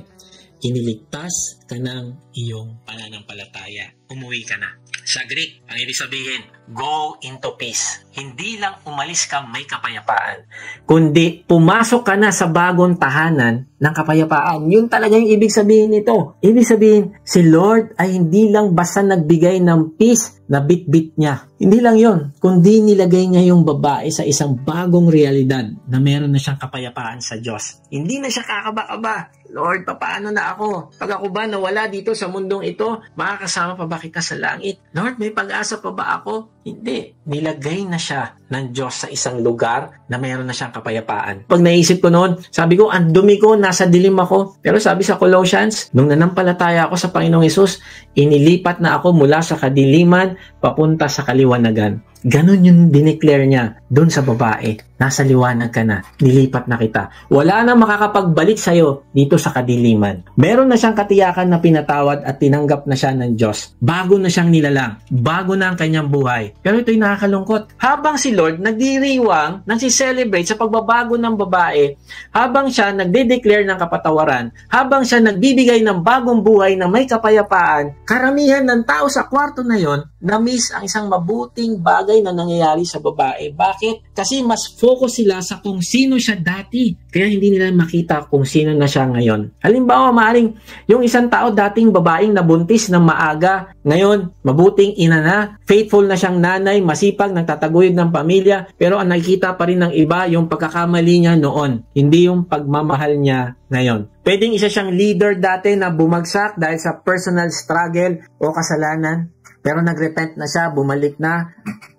iniligtas ka ng iyong pananampalataya. Umuwi ka na. Sa Greek, ang ibig sabihin, go into peace. Hindi lang umalis ka may kapayapaan, kundi pumasok ka na sa bagong tahanan ng kapayapaan. Yun talaga yung ibig sabihin nito. Ibig sabihin, si Lord ay hindi lang basta nagbigay ng peace na bit-bit niya. Hindi lang yon, kundi nilagay niya yung babae sa isang bagong realidad na meron na siyang kapayapaan sa Diyos. Hindi na siya kakaba-kaba. Lord, paano na ako? Pag ako ba nawala dito sa mundong ito, makakasama pa ba kita sa langit? Lord, may pag-asa pa ba ako? Hindi. Nilagay na siya ng Diyos sa isang lugar na mayroon na siyang kapayapaan. Pag naisip ko noon, sabi ko, ang dumi ko, nasa dilim ako. Pero sabi sa Colossians, nung nanampalataya ako sa Panginoong Hesus, inilipat na ako mula sa kadiliman papunta sa kaliwanagan. Ganon yung dineclare niya doon sa babae. Nasa liwanag ka na. Nilipat na kita. Wala na makakapagbalik sa'yo dito sa kadiliman. Meron na siyang katiyakan na pinatawad at tinanggap na siya ng Diyos. Bago na siyang nilalang. Bago na ang kanyang buhay. Pero ito'y nakakalungkot. Habang si Lord nagdiriwang, nagsi-celebrate sa pagbabago ng babae, habang siya nagde-declare ng kapatawaran, habang siya nagbibigay ng bagong buhay na may kapayapaan, karamihan ng tao sa kwarto na yon na-miss ang isang mabuting bagay na nangyayari sa babae. Bakit? Kasi mas focus sila sa kung sino siya dati. Kaya hindi nila makita kung sino na siya ngayon. Halimbawa, maaring yung isang tao dating babaeng nabuntis ng maaga, ngayon, mabuting ina na, faithful na siyang nanay, masipag, nagtataguyod ng pamilya, pero ang nakikita pa rin ng iba yung pagkakamali niya noon, hindi yung pagmamahal niya ngayon. Pwedeng isa siyang leader dati na bumagsak dahil sa personal struggle o kasalanan, pero nagrepent na siya, bumalik na,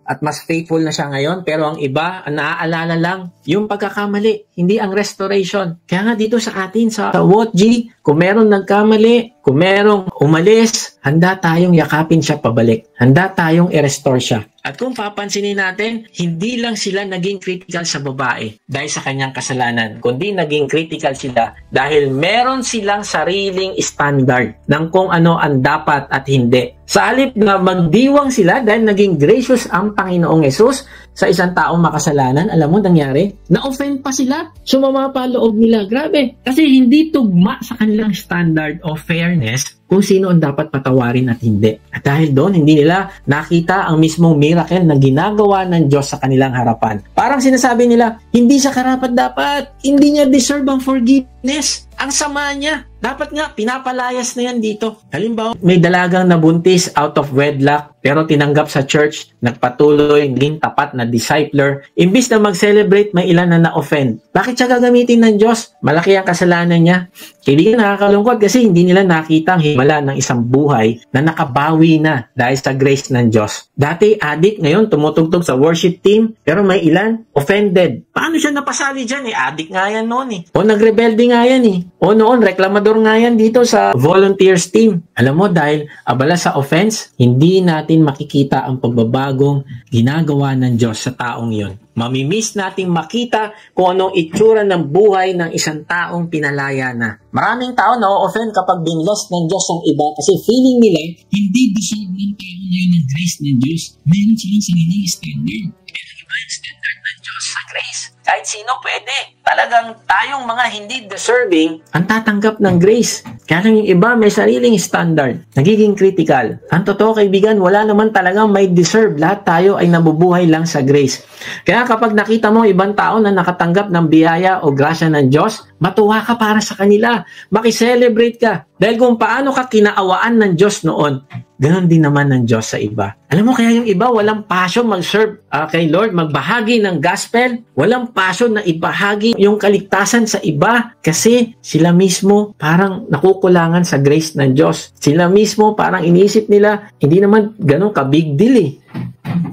at mas faithful na siya ngayon. Pero ang iba, ang naaalala lang, yung pagkakamali, hindi ang restoration. Kaya nga dito sa atin, sa WOTG, kung meron nagkamali, kung merong umalis, handa tayong yakapin siya pabalik. Handa tayong i-restore siya. At kung papansinin natin, hindi lang sila naging critical sa babae dahil sa kanyang kasalanan, kundi naging critical sila dahil meron silang sariling standard ng kung ano ang dapat at hindi. Sa halip na magdiwang sila dahil naging gracious ang Panginoong Hesus sa isang taong makasalanan, alam mo nangyari? Na-offend pa sila. Sumama pa loob nila. Grabe. Kasi hindi tugma sa kanilang standard of fairness kung sino ang dapat patawarin at hindi. At dahil doon, hindi nila nakita ang mismong miracle na ginagawa ng Diyos sa kanilang harapan. Parang sinasabi nila, hindi siya karapat-dapat. Hindi niya deserve ang forgiveness. Ang sama niya. Dapat nga, pinapalayas na yan dito. Halimbawa, may dalagang nabuntis out of wedlock, pero tinanggap sa church, nagpatuloy, naging tapat na discipler. Imbis na mag-celebrate, may ilan na na-offend. Bakit siya gagamitin ng Diyos? Malaki ang kasalanan niya. Kaibigan, nakakalungkot kasi hindi nila nakita ang himala ng isang buhay na nakabawi na dahil sa grace ng Diyos. Dati, addict, ngayon tumutugtog sa worship team, pero may ilan offended. Paano siya napasali dyan? Addict nga yan noon eh. O nagrebelde nga yan eh. O noon, reklamador nga yan dito sa volunteers team. Alam mo, dahil abala sa offense, hindi natin makikita ang pagbabagong ginagawa ng Diyos sa taong yon. Mamimiss nating makita kung anong itsura ng buhay ng isang taong pinalaya na. Maraming tao na-offend kapag binlost ng Diyos ang iba kasi feeling nila hindi deserve ng tao ngayon ng grace ng Diyos. Meron silang sariling standard. Pero iba yung standard ng Diyos sa grace. Kahit sino pwede. Talagang tayong mga hindi deserving ang tatanggap ng grace. Kaya lang yung iba may sariling standard. Nagiging critical. Ang totoo kaibigan, wala naman talagang may deserve. Lahat tayo ay nabubuhay lang sa grace. Kaya kapag nakita mo ibang tao na nakatanggap ng biyaya o grasya ng Diyos, matuwa ka para sa kanila. Makiselebrate ka. Dahil kung paano ka kinaawaan ng Diyos noon, ganon din naman ng Diyos sa iba. Alam mo kaya yung iba walang passion mag-serve kay Lord, magbahagi ng gospel. Walang passion na ibahagi yung kaligtasan sa iba kasi sila mismo parang nakukulangan sa grace ng Diyos. Sila mismo parang iniisip nila, hindi naman ganon ka-big deal eh.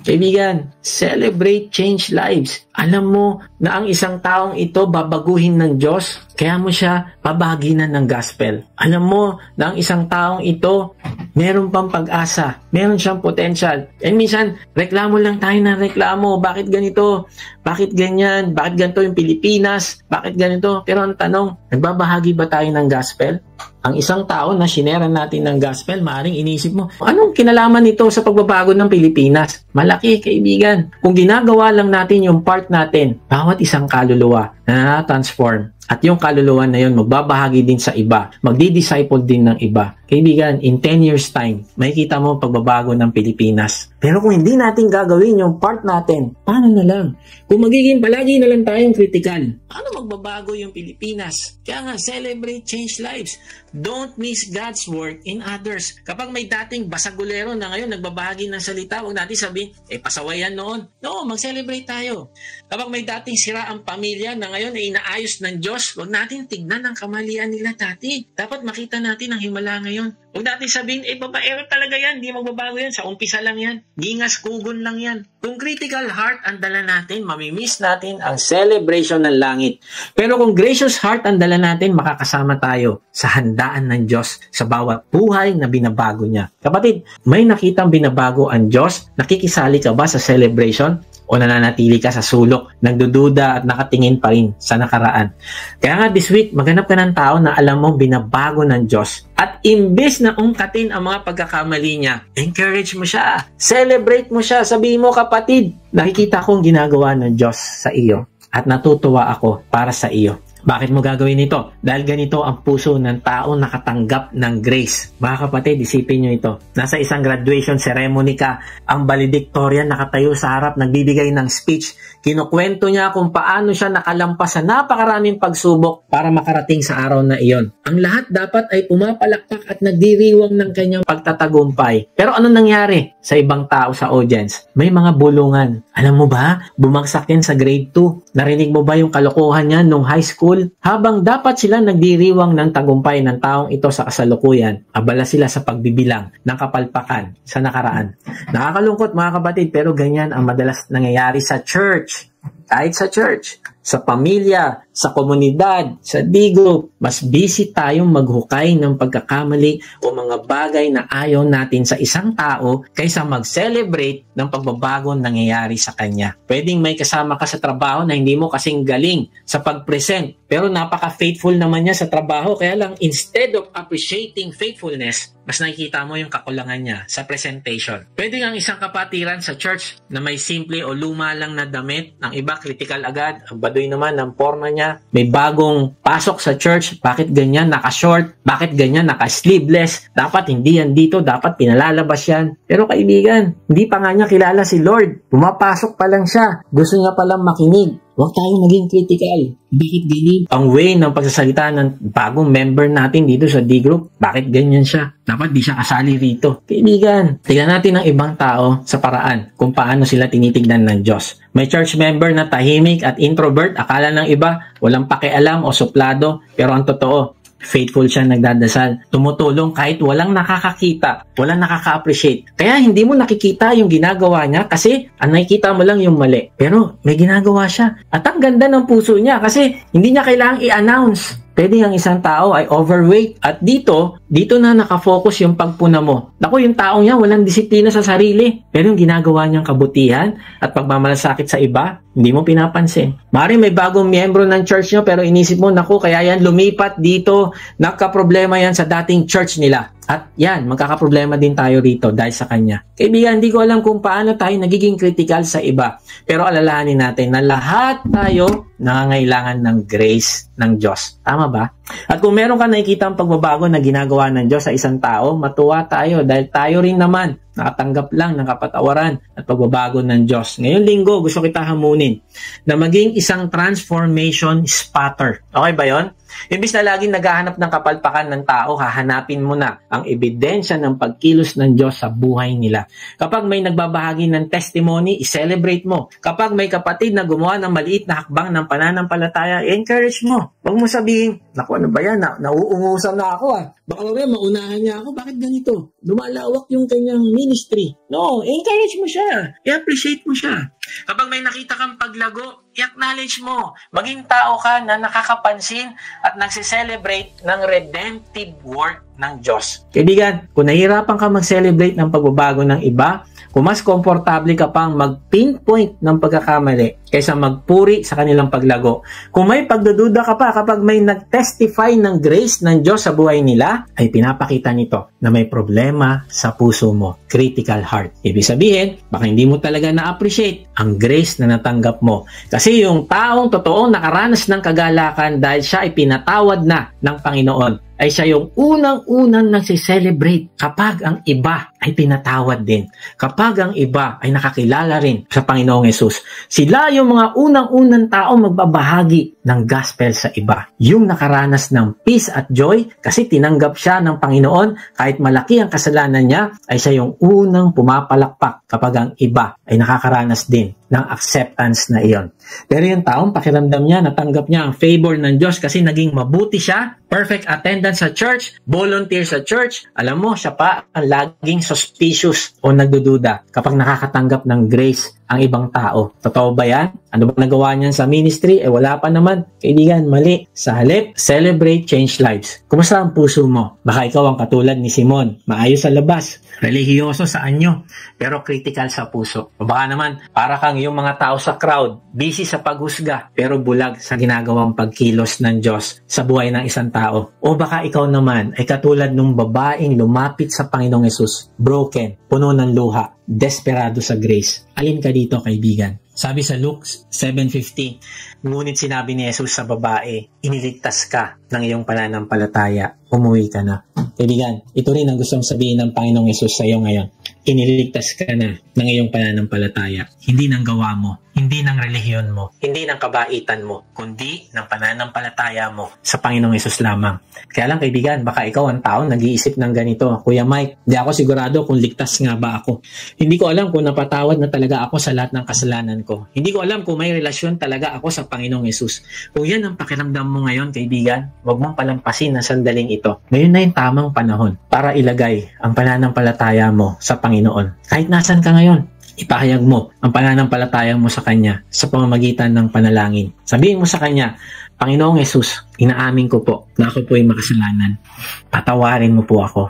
Kaibigan, celebrate change lives. Alam mo na ang isang taong ito babaguhin ng Diyos, kaya mo siya pabaginan ng gospel. Alam mo na ang isang taong ito meron pang pag-asa, meron siyang potential. And minsan, reklamo lang tayo ng reklamo. Bakit ganito? Bakit ganyan? Bakit ganito yung Pilipinas? Bakit ganito? Pero ang tanong, nagbabahagi ba tayo ng gospel? Ang isang tao na sinera natin ng gospel, maaaring inisip mo, anong kinalaman nito sa pagbabago ng Pilipinas? Malaki, kaibigan. Kung ginagawa lang natin yung part natin, bawat isang kaluluwa na transform. At yung kaluluwa na yun, magbabahagi din sa iba. Magdi-disciple din ng iba. Kaibigan, in 10 years time, makikita mo pagbabago ng Pilipinas. Pero kung hindi natin gagawin yung part natin, paano na lang? Kung magiging palagi na lang tayong critical, paano magbabago yung Pilipinas? Kaya nga, celebrate change lives. Don't miss God's work in others. Kapag may dating basagulero na ngayon nagbabahagi ng salita, huwag natin sabihin, pasaway yan noon. No, mag-celebrate tayo. Kapag may dating sira ang pamilya na ngayon ay inaayos ng Diyos, huwag natin tignan ang kamalian nila dati. Dapat makita natin ang himala ngayon. Huwag natin sabihin, babaero talaga yan, hindi magbabago yan, sa umpisa lang yan, gingas kugon lang yan. Kung critical heart ang dala natin, mamimiss natin ang celebration ng langit. Pero kung gracious heart ang dala natin, makakasama tayo sa handaan ng Diyos sa bawat buhay na binabago niya. Kapatid, may nakitang binabago ang Diyos? Nakikisali ka ba sa celebration? O nananatili ka sa sulok, nagdududa at nakatingin pa rin sa nakaraan? Kaya nga this week, maghanap ka ng tao na alam mo binabago ng Diyos. At imbes na ungkatin ang mga pagkakamali niya, encourage mo siya. Celebrate mo siya. Sabihin mo, kapatid, nakikita kong ginagawa ng Diyos sa iyo. At natutuwa ako para sa iyo. Bakit mo gagawin ito? Dahil ganito ang puso ng tao nakatanggap ng grace. Mga kapatid, isipin nyo ito. Nasa isang graduation ceremony ka, ang valedictorian nakatayo sa harap, nagbibigay ng speech. Kinukwento niya kung paano siya nakalampas sa napakaraming pagsubok para makarating sa araw na iyon. Ang lahat dapat ay pumapalakpak at nagdiriwang ng kanyang pagtatagumpay. Pero ano nangyari sa ibang tao sa audience? May mga bulungan. Alam mo ba, bumagsak yan sa grade 2. Narinig mo ba yung kalokohan niya nung high school? Habang dapat sila nagdiriwang ng tagumpay ng taong ito sa kasalukuyan, abala sila sa pagbibilang ng kapalpakan sa nakaraan. Nakakalungkot mga kapatid, pero ganyan ang madalas nangyayari sa church. Kahit sa church, sa pamilya, sa komunidad, sa D-group, mas busy tayong maghukay ng pagkakamali o mga bagay na ayaw natin sa isang tao kaysa mag-celebrate ng pagbabago nangyayari sa kanya. Pwedeng may kasama ka sa trabaho na hindi mo kasing galing sa pag-present, pero napaka-faithful naman niya sa trabaho. Kaya lang, instead of appreciating faithfulness, mas nakikita mo yung kakulangan niya sa presentation. Pwede ang isang kapatiran sa church na may simple o luma lang na damit, ang iba critical agad, ang baduy naman ng forma niya, may bagong pasok sa church, bakit ganyan naka-short, bakit ganyan naka-sleeveless, dapat hindi yan dito, dapat pinalalabas yan. Pero kaibigan, hindi pa nga niya kilala si Lord, pumapasok pa lang siya, gusto niya palang makinig. Huwag tayong maging critical. Bakit ganyan? Ang way ng pagsasalita ng bagong member natin dito sa D-Group, bakit ganyan siya? Dapat di siya kasali rito. Kaibigan, tignan natin ang ibang tao sa paraan kung paano sila tinitignan ng Diyos. May church member na tahimik at introvert, akala ng iba, walang pakialam o suplado, pero ang totoo, faithful siya, nagdadasal, tumutulong kahit walang nakakakita, walang nakaka-appreciate. Kaya hindi mo nakikita yung ginagawa niya kasi ang nakikita mo lang yung mali. Pero may ginagawa siya. At ang ganda ng puso niya kasi hindi niya kailangang i-announce. Pwede ang isang tao ay overweight at dito na nakafocus yung pagpuna mo. Naku, yung taong yan walang disiplina sa sarili. Pero yung ginagawa niyang kabutihan at pagmamalasakit sa iba, hindi mo pinapansin. Maaaring may bagong miyembro ng church niyo pero inisip mo, naku, kaya yan lumipat dito, nagka-problema yan sa dating church nila. At yan, magkakaproblema din tayo rito dahil sa kanya. Kaibigan, hindi ko alam kung paano tayo nagiging critical sa iba. Pero alalahanin natin na lahat tayo nangangailangan ng grace ng Diyos. Tama ba? At kung meron ka nakikita ang pagbabago na ginagawa ng Diyos sa isang tao, matuwa tayo dahil tayo rin naman nakatanggap lang ng kapatawaran at pagbabago ng Diyos. Ngayong linggo, gusto kita hamunin na maging isang transformation spotter. Okay ba yon? Imbis na laging naghahanap ng kapalpakan ng tao, hahanapin mo na ang ebidensya ng pagkilos ng Diyos sa buhay nila. Kapag may nagbabahagi ng testimony, i-celebrate mo. Kapag may kapatid na gumawa ng maliit na hakbang ng pananampalataya, i-encourage mo. Huwag mo sabihin, naku, ano ba yan? Nauungusan na ako ah. Baka maunahan niya ako. Bakit ganito? Lumalawak yung kanyang ministry. No, encourage mo siya. I-appreciate mo siya. Kapag may nakita kang paglago, i-acknowledge mo. Maging tao ka na nakakapansin at nagsiselebrate ng redemptive work ng Diyos. Kaibigan, kung nahihirapan ka mag-celebrate ng pagbabago ng iba, kung mas komportable ka pang mag-pinpoint ng pagkakamali kaysa magpuri sa kanilang paglago, kung may pagdududa ka pa kapag may nag-testify ng grace ng Diyos sa buhay nila, ay pinapakita nito na may problema sa puso mo. Critical heart. Ibig sabihin, baka hindi mo talaga na-appreciate ang grace na natanggap mo. Kasi yung taong totoong nakaranas ng kagalakan dahil siya ay pinatawad na ng Panginoon, ay siya yung unang-unang nagsiselebrate kapag ang iba ay pinatawad din. Kapag ang iba ay nakakilala rin sa Panginoong Yesus. Sila yung mga unang-unang tao magbabahagi ng gospel sa iba. Yung nakaranas ng peace at joy kasi tinanggap siya ng Panginoon kahit malaki ang kasalanan niya, ay siya yung unang pumapalakpak kapag ang iba ay nakakaranas din ng acceptance na iyon. Pero yung taong pakiramdam niya, natanggap niya ang favor ng Diyos kasi naging mabuti siya, perfect attendance sa church, volunteer sa church, alam mo, siya pa ang laging suspicious o nagdududa kapag nakakatanggap ng grace ang ibang tao. Totoo ba yan? Ano ba nagawa niyan sa ministry? Wala pa naman. Kaibigan, mali. Sa halip, celebrate, change lives. Kumusta ang puso mo? Baka ikaw ang katulad ni Simon. Maayos sa labas, relihiyoso sa anyo, pero critical sa puso. O baka naman, para kang yung mga tao sa crowd, busy sa paghusga, pero bulag sa ginagawang pagkilos ng Diyos sa buhay ng isang tao. O baka ikaw naman ay katulad ng babaeng lumapit sa Panginoong Yesus, broken, puno ng luha, desperado sa grace. Alin ka dito, kaibigan? Sabi sa Luke 7:50, ngunit sinabi ni Jesus sa babae, iniligtas ka ng iyong pananampalataya, umuwi ka na. Kaibigan, ito rin ang gustong sabihin ng Panginoong Yesus sa iyo ngayon. Iniligtas ka na ng iyong pananampalataya. Hindi ng gawa mo, hindi ng relihiyon mo, hindi ng kabaitan mo, kundi ng pananampalataya mo sa Panginoong Yesus lamang. Kaya lang kaibigan, baka ikaw ang tao nag-iisip ng ganito, Kuya Mike, di ako sigurado kung ligtas nga ba ako. Hindi ko alam kung napatawad na talaga ako sa lahat ng kasalanan ko. Hindi ko alam kung may relasyon talaga ako sa Panginoong Yesus. Kung yan ang pakiramdam mo ngayon, kaibigan, huwag mong palampasin ang sandaling ito. Ngayon na yung tamang panahon para ilagay ang pananampalataya mo sa Panginoon. Kahit nasan ka ngayon, ipahayag mo ang pananampalataya mo sa Kanya sa pamamagitan ng panalangin. Sabihin mo sa Kanya, Panginoong Yesus, inaamin ko po na ako po ay makasalanan. Patawarin mo po ako.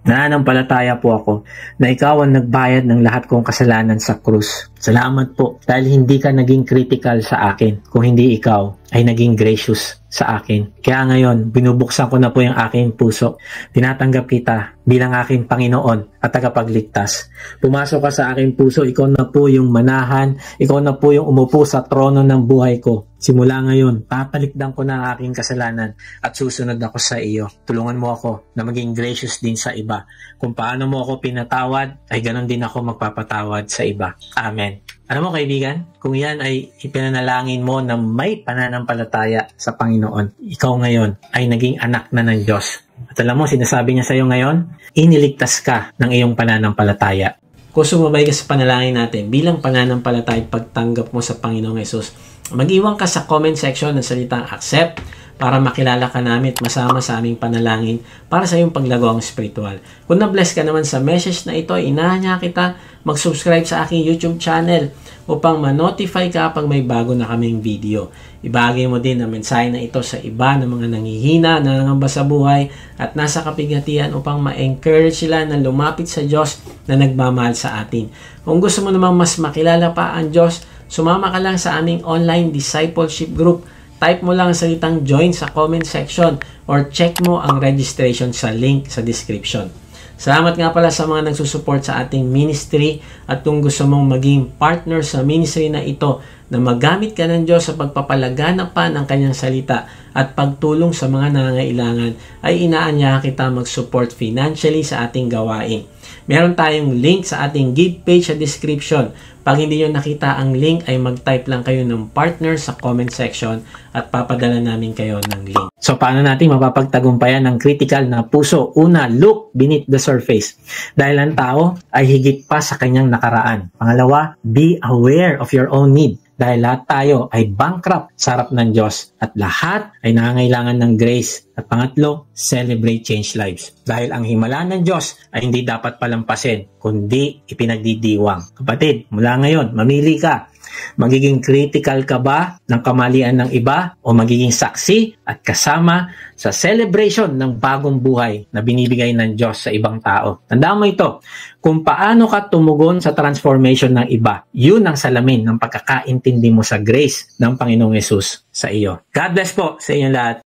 Nananampalataya po ako na ikaw ang nagbayad ng lahat kong kasalanan sa krus. Salamat po dahil hindi ka naging critical sa akin. Kung hindi ikaw ay naging gracious sa akin. Kaya ngayon, binubuksan ko na po yung aking puso. Tinatanggap kita bilang aking Panginoon at tagapagligtas. Pumasok ka sa aking puso, ikaw na po yung manahan, ikaw na po yung umupo sa trono ng buhay ko. Simula ngayon, papalikdan ko na ang aking kasalanan at susunod ako sa iyo. Tulungan mo ako na maging gracious din sa iba. Kung paano mo ako pinatawad, ay ganon din ako magpapatawad sa iba. Amen. Alam mo kaibigan, kung yan ay ipinanalangin mo na may pananampalataya sa Panginoon, ikaw ngayon ay naging anak na ng Diyos. At alam mo, sinasabi niya sa iyo ngayon, iniligtas ka ng iyong pananampalataya. Kung sumabay ka sa panalangin natin, bilang pananampalataya pagtanggap mo sa Panginoong Yesus, mag-iwan ka sa comment section ng salitang accept para makilala ka namin at masama sa aming panalangin para sa iyong paglagawang spiritual. Kung na-bless ka naman sa message na ito, inaanya kita mag-subscribe sa aking YouTube channel upang ma-notify ka pag may bago na kaming video. Ibahagi mo din ang mensahe na ito sa iba ng mga nanghihina, nangangamba sa buhay at nasa kapigatian upang ma-encourage sila na lumapit sa Diyos na nagmamahal sa atin. Kung gusto mo namang mas makilala pa ang Diyos, sumama ka lang sa aming online discipleship group. Type mo lang ang salitang join sa comment section or check mo ang registration sa link sa description. Salamat nga pala sa mga nagsusupport sa ating ministry at kung gusto mong maging partner sa ministry na ito na magamit ka ng Diyos sa pagpapalaganap pa ng kanyang salita at pagtulong sa mga nangangailangan, ay inaanyahan kita mag-support financially sa ating gawain. Meron tayong link sa ating give page sa description. Pag hindi nyo nakita ang link, ay mag-type lang kayo ng partner sa comment section at papadala namin kayo ng link. So, paano natin mapapagtagumpayan ng critical na puso? Una, look beneath the surface. Dahil ang tao ay higit pa sa kanyang nakaraan. Pangalawa, be aware of your own need. Dahil lahat tayo ay bankrupt sa harap ng Diyos at lahat ay nangangailangan ng grace. At pangatlo, celebrate change lives. Dahil ang himala ng Diyos ay hindi dapat palampasin, kundi ipinagdidiwang. Kapatid, mula ngayon, mamili ka. Magiging critical ka ba ng kamalian ng iba o magiging saksi at kasama sa celebration ng bagong buhay na binibigay ng Diyos sa ibang tao? Tandaan mo ito, kung paano ka tumugon sa transformation ng iba, yun ang salamin ng pagkakaintindi mo sa grace ng Panginoong Yesus sa iyo. God bless po sa inyong lahat.